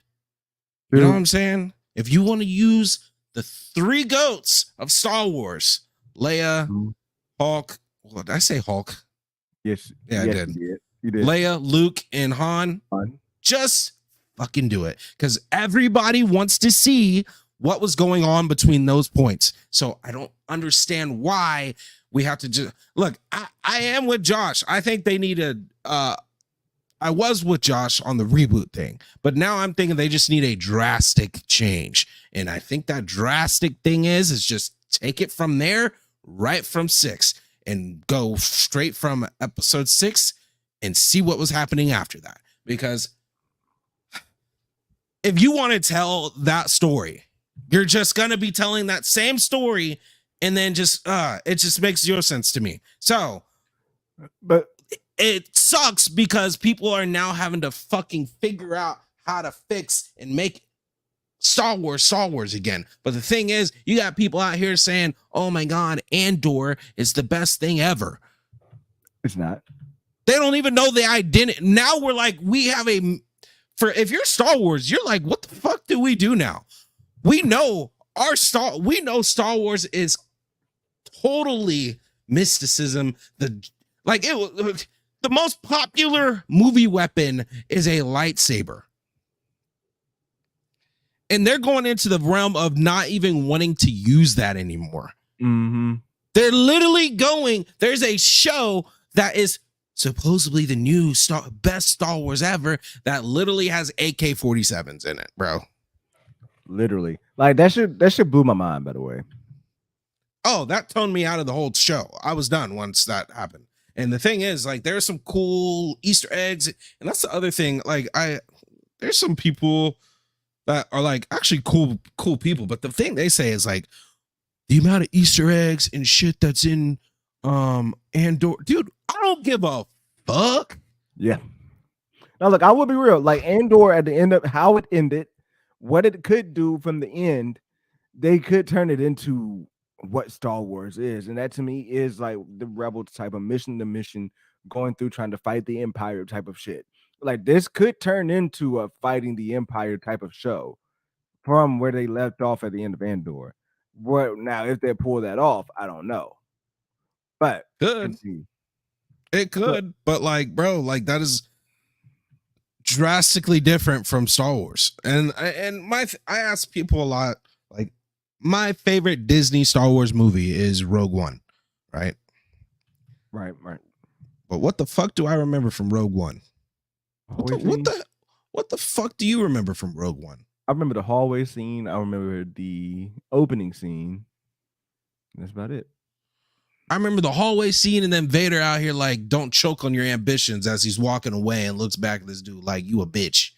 You know what I'm saying? If you want to use the 3 goats of Star Wars, Leia, Hulk. What did I say? Hulk. Yes. Yeah, yes, I did. You did. Leia, Luke, and Han. Just fucking do it. Because everybody wants to see what was going on between those points. So I don't understand why we have to just look. I am with Josh. I think they need I was with Josh on the reboot thing, but now I'm thinking they just need a drastic change. And I think that drastic thing is just take it from there, right from 6. And go straight from episode 6 and see what was happening after that. Because if you want to tell that story, you're just going to be telling that same story, and then just it just makes zero sense to me. So, but it sucks because people are now having to fucking figure out how to fix and make Star Wars again. But the thing is, you got people out here saying, oh my God, Andor is the best thing ever. It's not. They don't even know the identity. Now we're like, we have if you're Star Wars, you're like, what the fuck do we do now? We know Star Wars is totally mysticism. The most popular movie weapon is a lightsaber. And they're going into the realm of not even wanting to use that anymore. Mm-hmm. They're literally there's a show that is supposedly the new best Star Wars ever that literally has AK-47s in it, bro. Literally. Like that should blew my mind, by the way. Oh, that toned me out of the whole show. I was done once that happened. And the thing is, like, there's some cool Easter eggs, and that's the other thing. Like, there's some people that are like actually cool people, but the thing they say is like the amount of Easter eggs and shit that's in Andor, dude, I don't give a fuck. Yeah. Now look, I will be real. Like Andor, at the end of how it ended, what it could do from the end, they could turn it into what Star Wars is, and that to me is like the Rebels type of mission to mission, going through trying to fight the Empire type of shit. Like this could turn into a fighting the Empire type of show from where they left off at the end of Andor. What now, if they pull that off, I don't know. But it could, but like, bro, like that is drastically different from Star Wars. And I ask people a lot, like my favorite Disney Star Wars movie is Rogue One, right? Right. But what the fuck do I remember from Rogue One? What the fuck do you remember from Rogue One? I remember the hallway scene. I remember the opening scene. That's about it. I remember the hallway scene and then Vader out here like, don't choke on your ambitions as he's walking away and looks back at this dude like, you a bitch.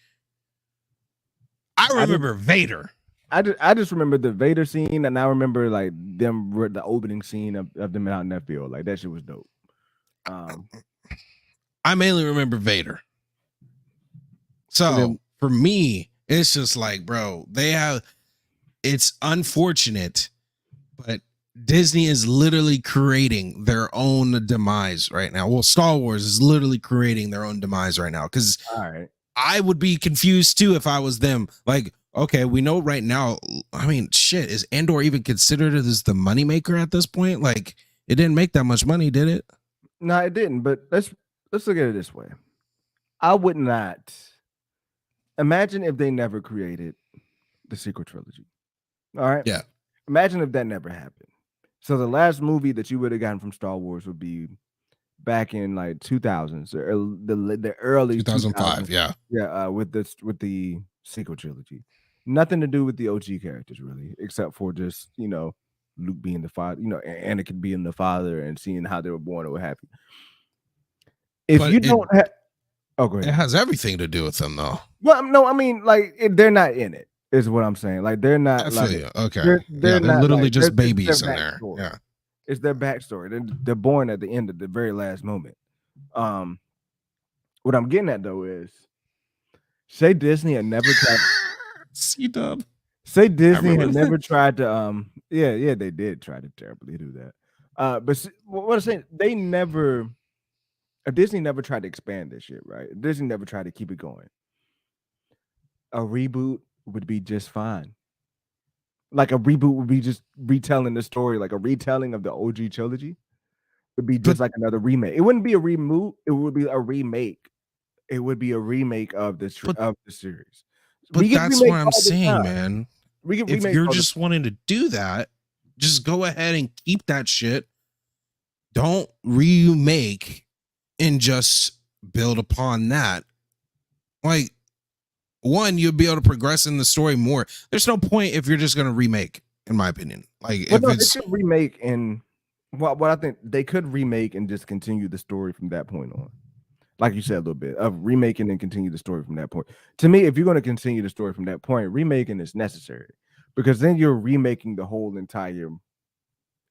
I remember Vader. I just remember the Vader scene, and I remember like the opening scene of them out in that field. Like that shit was dope. I mainly remember Vader. So for me, it's just like, bro, it's unfortunate, but Disney is literally creating their own demise right now. Well, Star Wars is literally creating their own demise right now. Because I would be confused too if I was them. Like, okay, we know right now. I mean, shit, is Andor even considered as the moneymaker at this point? Like, it didn't make that much money, did it? No, it didn't. But let's look at it this way. I would not imagine if they never created the sequel trilogy. All right. Yeah. Imagine if that never happened. So the last movie that you would have gotten from Star Wars would be back in like 2000s, or the early 2005. Yeah. Yeah. With the sequel trilogy, nothing to do with the OG characters really, except for just Luke being the father, Anakin being the father, and seeing how they were born or what have you. If but you don't have, go ahead. It has everything to do with them though. Well, no, I mean like they're not in it. Is what I'm saying. Like they're not. Okay. They're not, literally like, just babies in there. Yeah. It's their backstory. They're born at the end of the very last moment. What I'm getting at though is, say Disney had never tried. C-dub. Say Disney had never tried to. Yeah, they did try to terribly do that. But what I'm saying, Disney never tried to expand this shit, right? Disney never tried to keep it going. A reboot would be just fine. Like a reboot would be just retelling the story, like a retelling of the OG trilogy. Would be just like another remake. It wouldn't be a reboot. It would be a remake. It would be a remake of the series. But that's what I'm saying, man. If you're just wanting to do that, just go ahead and keep that shit. Don't remake and just build upon that. Like, one, you'll be able to progress in the story more. There's no point if you're just going to remake, in my opinion. Like, if it's they could remake, and what I think they could remake and just continue the story from that point on. Like you said, a little bit of remaking and continue the story from that point. To me, if you're going to continue the story from that point, remaking is necessary, because then you're remaking the whole entire.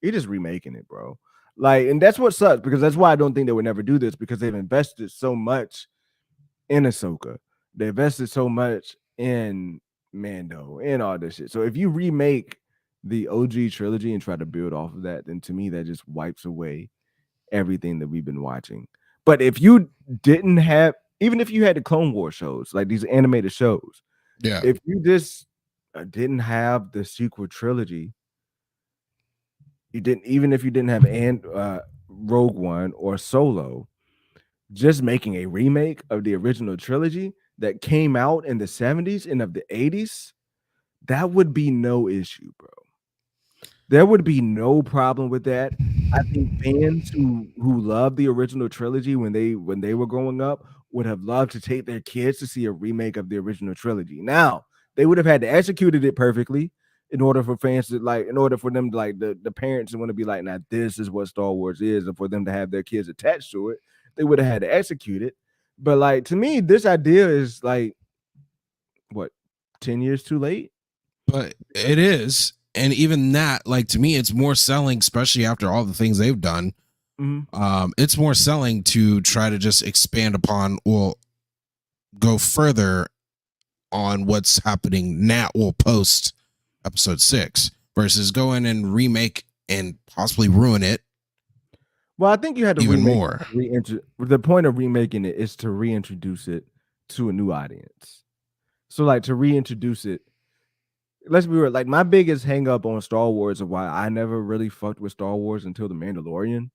You're just remaking it, bro. Like, and that's what sucks, because that's why I don't think they would never do this, because they've invested so much in Ahsoka. They invested so much in Mando and all this shit. So if you remake the OG trilogy and try to build off of that, then to me that just wipes away everything that we've been watching. But if you didn't have, even if you had the Clone War shows, like these animated shows, if you just didn't have the sequel trilogy, you didn't, even if you didn't have Rogue One or Solo, just making a remake of the original trilogy that came out in the 70s and of the 80s, that would be no issue, bro. There would be no problem with that. I think fans who love the original trilogy when they were growing up would have loved to take their kids to see a remake of the original trilogy. Now, they would have had to execute it perfectly in order for fans to like, in order for them to like the parents to want to be like, now this is what Star Wars is, and for them to have their kids attached to it, they would have had to execute it. But like, to me, this idea is like, what, 10 years too late? But it is. And even that, like, to me, it's more selling, especially after all the things they've done. It's more selling to try to just expand upon, well, go further on what's happening now, well, post episode 6, versus go in and remake and possibly ruin it. Well, I think you had to even more. The point of remaking it is to reintroduce it to a new audience. So, like, to reintroduce it, let's be real, like, my biggest hang up on Star Wars of why I never really fucked with Star Wars until The Mandalorian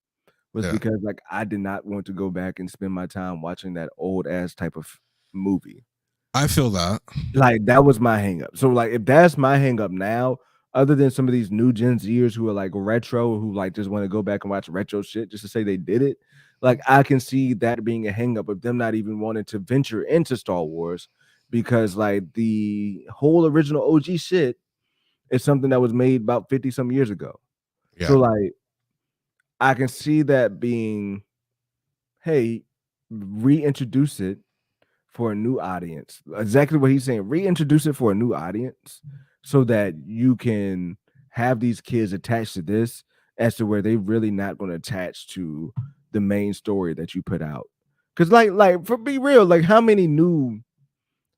was because, like, I did not want to go back and spend my time watching that old ass type of movie. I feel that. Like, that was my hang up. So, like, if that's my hang up now, other than some of these new Gen Zers who are like retro, who like just want to go back and watch retro shit just to say they did it, like, I can see that being a hang up of them not even wanting to venture into Star Wars, because like the whole original OG shit is something that was made about 50 some years ago. So like, I can see that being, hey, reintroduce it for a new audience. Exactly what he's saying. Reintroduce it for a new audience so that you can have these kids attached to this, as to where they really not going to attach to the main story that you put out. Because like for be real, like, how many new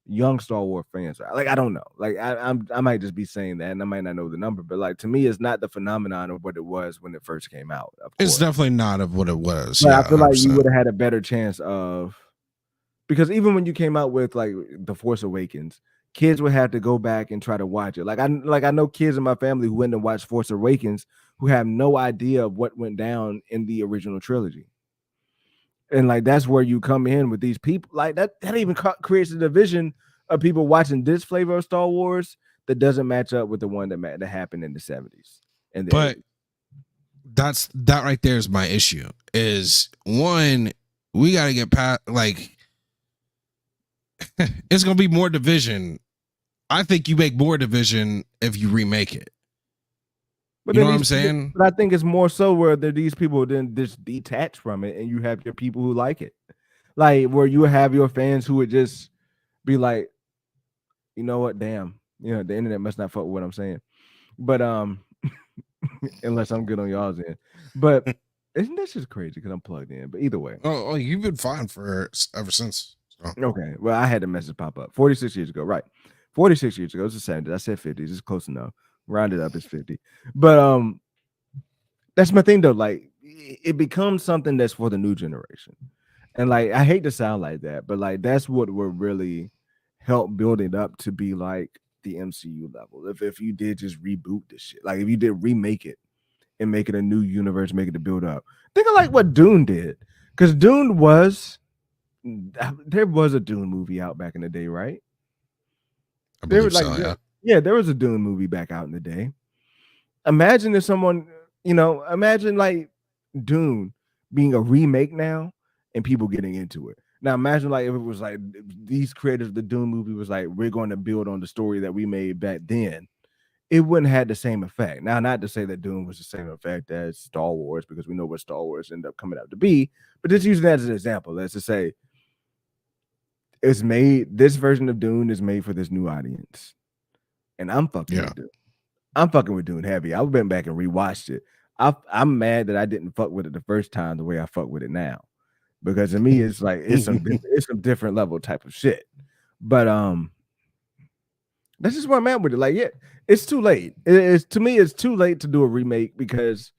young Star Wars fans are? Like, I don't know. Like, I might just be saying that, and I might not know the number, but like, to me, it's not the phenomenon of what it was when it first came out. It's definitely not of what it was. But I feel like you would have had a better chance of, because even when you came out with like The Force Awakens, kids would have to go back and try to watch it. Like I know kids in my family who went and watched Force Awakens who have no idea of what went down in the original trilogy. And like, that's where you come in with these people. Like, that even creates a division of people watching this flavor of Star Wars that doesn't match up with the one that happened in the 70s. And but that right there is my issue. Is one, we got to get past, like, it's gonna be more division. I think you make more division if you remake it. But you know what I'm saying? But I think it's more so where these people then just detach from it, and you have your people who like it. Like, where you have your fans who would just be like, you know what, damn, you know, the internet must not fuck with what I'm saying. But unless I'm good on y'all's end. But isn't that just crazy because I'm plugged in? But either way. Oh, you've been fine for ever since. So. Okay. Well, I had a message pop up 46 years ago, right? 46 years ago. It's the 70s. I said 50s. It's close enough. Rounded up, it's 50. But that's my thing though. Like, it becomes something that's for the new generation. And like, I hate to sound like that, but like, that's what would really help build it up to be like the MCU level. If you did just reboot this shit, like if you did remake it and make it a new universe, make it to build up. Think of like what Dune did, because Dune there was a Dune movie out back in the day, right? There was like, yeah, there was a Dune movie back out in the day. Imagine if someone, imagine like Dune being a remake now and people getting into it. Now imagine like if it was like these creators of the Dune movie was like, we're going to build on the story that we made back then. It wouldn't have the same effect. Now, not to say that Dune was the same effect as Star Wars, because we know what Star Wars ended up coming out to be, but just using that as an example. Let's just say this version of Dune is made for this new audience. And I'm fucking with Dune. I'm fucking with Dune heavy. I went back and rewatched it. I'm mad that I didn't fuck with it the first time the way I fuck with it now, because to me it's like it's some different level type of shit. But that's just where I'm at with it. Like, yeah, it's too late. It's to me, it's too late to do a remake because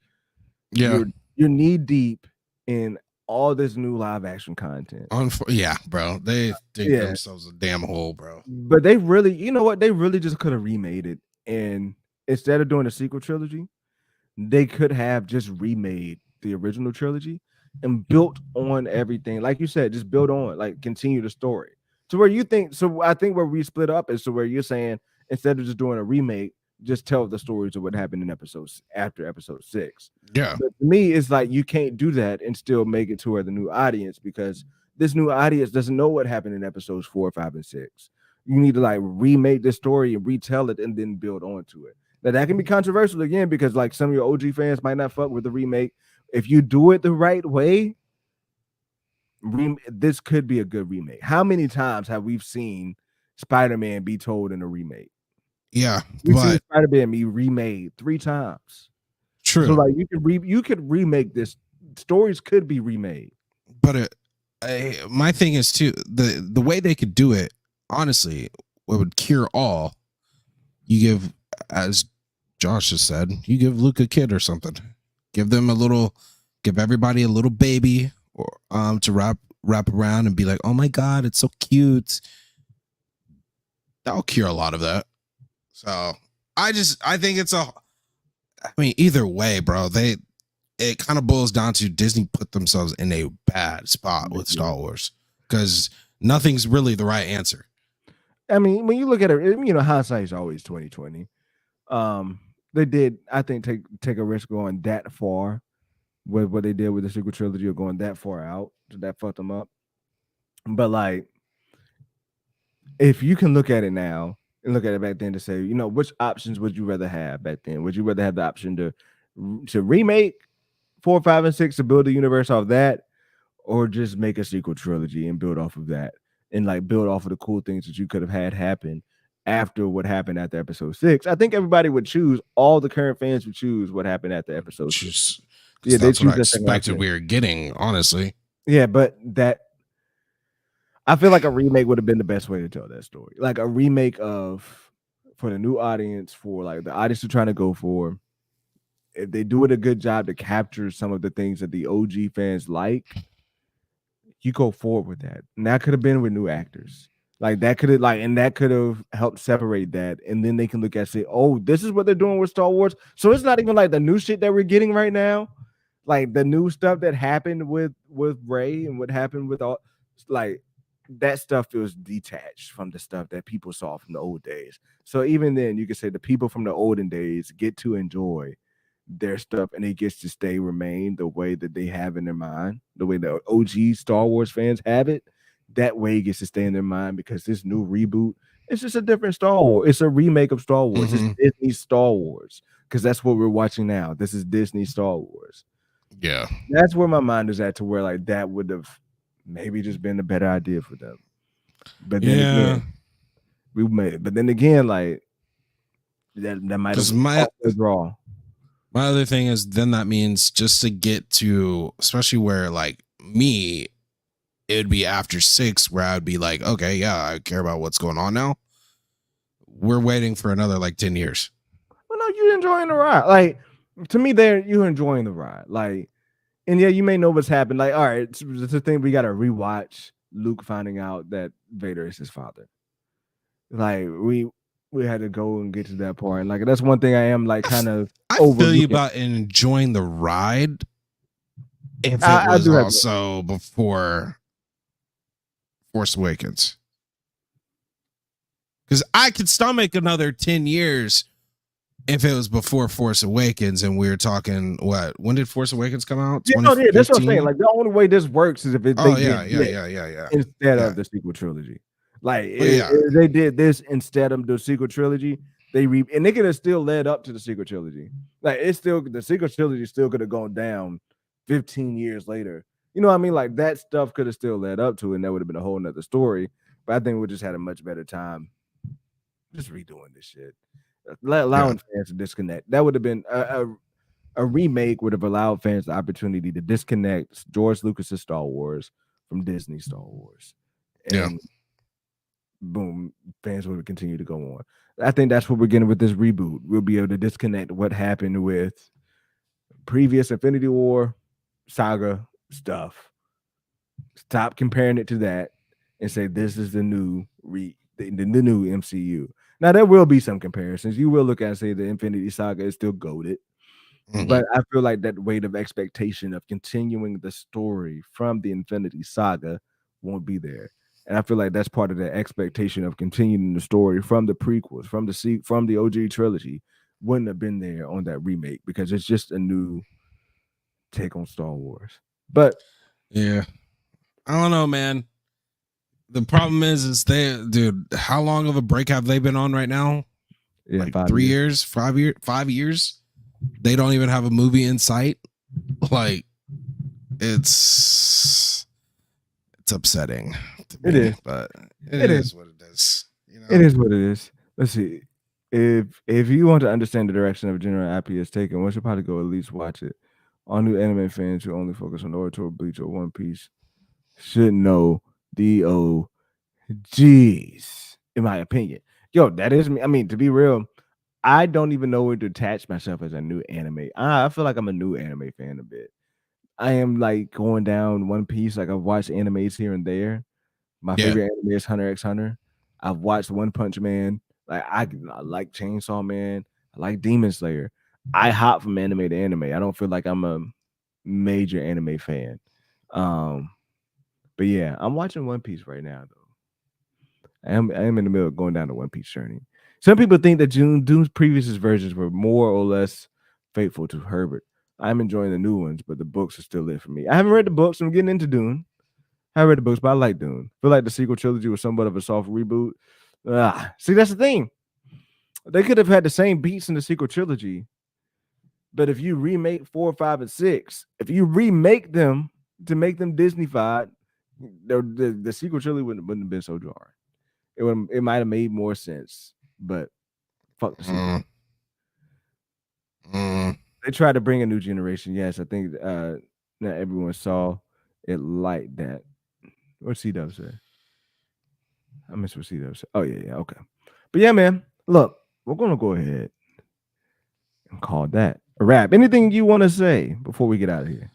you're knee deep in all this new live action content. Yeah, bro. They dig themselves a damn hole, bro. But they really, you know what? They really just could have remade it. And instead of doing a sequel trilogy, they could have just remade the original trilogy and built on everything. Like you said, just build on, like continue the story. To where you think, so I think where we split up is to where you're saying instead of just doing a remake, just tell the stories of what happened in episodes after episode 6. Yeah. But to me, it's like you can't do that and still make it to where the new audience, because this new audience doesn't know what happened in episodes 4, 5, and 6. You need to like remake the story and retell it and then build onto it. Now that can be controversial again, because like some of your OG fans might not fuck with the remake. If you do it the right way, this could be a good remake. How many times have we seen Spider-Man be told in a remake? Yeah, we've seen Spider-Man be remade 3 times. True. So like you could remake this. Stories could be remade. But my thing is too, the way they could do it, honestly, what would cure all, you give, as Josh just said, you give Luke a kid or something. Give everybody a little baby or to wrap around and be like, oh my God, it's so cute. That'll cure a lot of that. So I think either way, bro, it kind of boils down to Disney put themselves in a bad spot with Star Wars, because nothing's really the right answer. I mean, when you look at it, you know, hindsight is always 2020. They did, I think, take a risk going that far with what they did with the sequel trilogy, or going that far out. That fucked them up. But like, if you can look at it now and look at it back then to say, you know, which options would you rather have back then? Would you rather have the option to remake 4, 5, and 6 to build the universe off that, or just make a sequel trilogy and build off of that, and like build off of the cool things that you could have had happen after what happened after episode 6? I think everybody would choose. All the current fans would choose what happened after episode 6. Yeah, that's what I expected we were getting, honestly. Yeah, but that, I feel like a remake would have been the best way to tell that story. Like a remake for the new audience, for like the audience you're trying to go for. If they do it a good job to capture some of the things that the OG fans like, you go forward with that. And that could have been with new actors. Like that could have helped separate that. And then they can look at say, oh, this is what they're doing with Star Wars. So it's not even like the new shit that we're getting right now. Like the new stuff that happened with Rey and what happened with all, like that stuff feels detached from the stuff that people saw from the old days. So even then, you could say the people from the olden days get to enjoy their stuff, and it gets to remain the way that they have in their mind, the way the OG Star Wars fans have it. That way it gets to stay in their mind, because this new reboot, it's just a different Star Wars. It's a remake of Star Wars. It's Disney Star Wars, because that's what we're watching now. This is Disney Star Wars. Yeah, that's where my mind is at, to where like that would have maybe just been a better idea for them. But then again, like that might have draw. My other thing is, then that means just to get to, especially where like me, it would be after 6 where I would be like, okay, yeah, I care about what's going on now. We're waiting for another like 10 years. Well, no, you're enjoying the ride. Like, to me, you're enjoying the ride. Like, and yeah, you may know what's happened. Like, all right, it's the thing, we got to rewatch Luke finding out that Vader is his father. Like, we had to go and get to that point. And like, that's one thing I am like kind of. I feel you about enjoying the ride. If it was also before Force Awakens, because I could stomach another 10 years if it was before Force Awakens, and we were talking, when did Force Awakens come out? Yeah, that's what I'm saying. Like, the only way this works is if it instead of the sequel trilogy. Like, if they did this instead of the sequel trilogy, and they could have still led up to the sequel trilogy. Like, the sequel trilogy still could have gone down 15 years later. You know what I mean? Like, that stuff could have still led up to it, and that would have been a whole nother story. But I think we just had a much better time just redoing this shit. Allowing fans to disconnect. That would have been a remake would have allowed fans the opportunity to disconnect George Lucas's Star Wars from Disney Star Wars. And boom, fans would continue to go on. I think that's what we're getting with this reboot. We'll be able to disconnect what happened with previous Infinity War saga stuff. Stop comparing it to that and say this is the new the new MCU. Now there will be some comparisons. You will look at and say the Infinity Saga is still goated. But I feel like that weight of expectation of continuing the story from the Infinity Saga won't be there. And I feel like that's part of the expectation of continuing the story from the prequels, from the OG trilogy, wouldn't have been there on that remake because it's just a new take on Star Wars. But yeah, I don't know, man. The problem is dude, how long of a break have they been on right now? Yeah, like 3 years, 5 years, 5 years. They don't even have a movie in sight. Like, it's upsetting. It is, but it is what it is. You know? It is what it is. Let's see. If you want to understand the direction of general IP is taken, one should probably go at least watch it. All new anime fans who only focus on Naruto, Bleach, or One Piece should know the OGs, in my opinion. Yo, that is me. I mean, to be real, I don't even know where to attach myself as a new anime. I feel like I'm a new anime fan a bit. I am like going down One Piece. Like I've watched animes here and there. My favorite anime is Hunter x Hunter. I've watched One Punch Man. Like I like Chainsaw Man. I like Demon Slayer. I hop from anime to anime. I don't feel like I'm a major anime fan. But yeah, I'm watching One Piece right now though. I am in the middle of going down the One Piece journey. Some people think that Dune's previous versions were more or less faithful to Herbert. I'm enjoying the new ones, but the books are still lit for me. I haven't read the books. I'm getting into Dune. I read the books, but I like Dune. I feel like the sequel trilogy was somewhat of a soft reboot. See, that's the thing. They could have had the same beats in the sequel trilogy, but if you remake 4, 5, and 6, if you remake them to make them Disney-fied, the sequel trilogy wouldn't have been so jarring. It might have made more sense, but fuck the sequel. They tried to bring a new generation. Yes, I think not everyone saw it like that. What's C-Dub say? I miss what C-Dub said. Oh, yeah, okay. But yeah, man, look, we're going to go ahead and call that a wrap. Anything you want to say before we get out of here?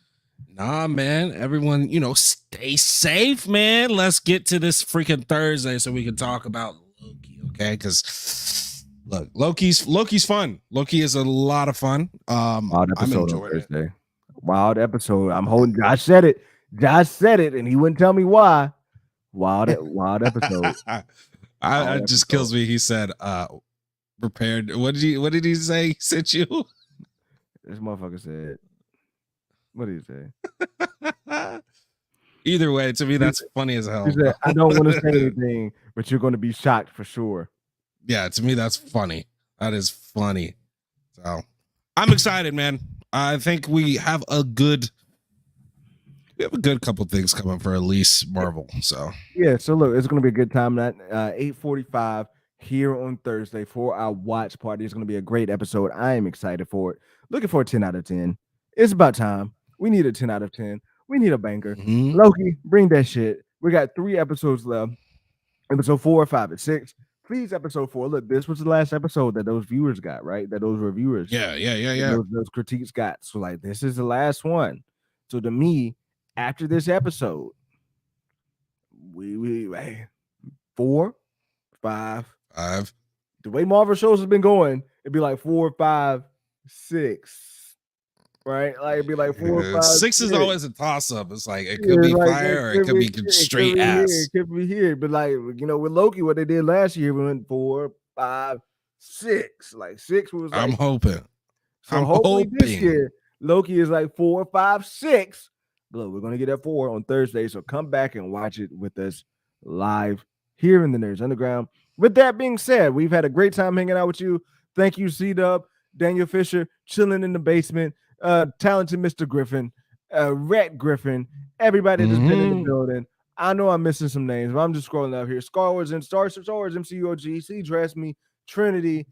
Nah, man. Everyone, stay safe, man. Let's get to this freaking Thursday so we can talk about Loki, okay? Because look, Loki's fun. Loki is a lot of fun. Wild episode on Thursday. Wild episode. I'm holding. Josh said it. And he wouldn't tell me why. Wild episode. It just kills me. He said, "Prepared." What did he say? He sent you. This motherfucker said. What did he say? Either way, to me, that's funny as hell. He said, I don't want to say anything, but you're going to be shocked for sure. Yeah, to me, that's funny. That is funny. So I'm excited, man. I think we have a good couple things coming for at least Marvel. So yeah, so look, it's going to be a good time. That 8:45 here on Thursday for our watch party. It's going to be a great episode. I am excited for it. Looking for a 10 out of 10. It's about time. We need a 10 out of 10. We need a banker. Loki, bring that shit. We got 3 episodes left. Episode 4, 5, and 6. Please, episode 4. Look, this was the last episode that those viewers got, right? That those reviewers. Yeah. Those critiques got. So, like, this is the last one. So, to me, after this episode, we 4, 5. The way Marvel shows has been going, it'd be like 4, 5, 6. Right, like it'd be like 4 or 5. 6 is always a toss-up. It's like it could be fire or it could be straight ass. It could be here, but like with Loki, what they did last year, we went 4, 5, 6. Like 6 was. Like, I'm hoping. So hopefully this year Loki is like 4, 5, 6. But look, we're gonna get that 4 on Thursday, so come back and watch it with us live here in the Nerds Underground. With that being said, we've had a great time hanging out with you. Thank you, C-Dub, Daniel Fisher, chilling in the basement. Talented Mr. Griffin, Rhett Griffin, everybody that's been in the building. I know I'm missing some names, but I'm just scrolling up here. Star Wars MCU OG, C Dress Me, Trinity,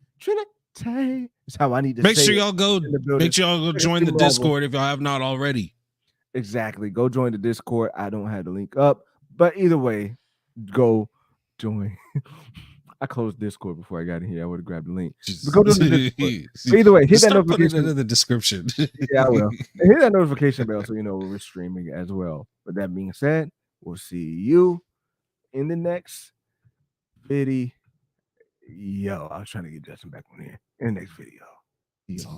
tight. That's how I need to Make say sure it y'all go. in the building. Make sure y'all go join the Discord if y'all have not already. Exactly. Go join the Discord. I don't have the link up, but either way, go join. I closed Discord before I got in here. I would have grabbed the link. But go to the Discord. But either way, hit that notification. Put it in the description. Yeah, I will. And hit that notification bell so you know we're streaming as well. But that being said, we'll see you in the next video. Yo, I was trying to get Justin back on here in the next video. Yo.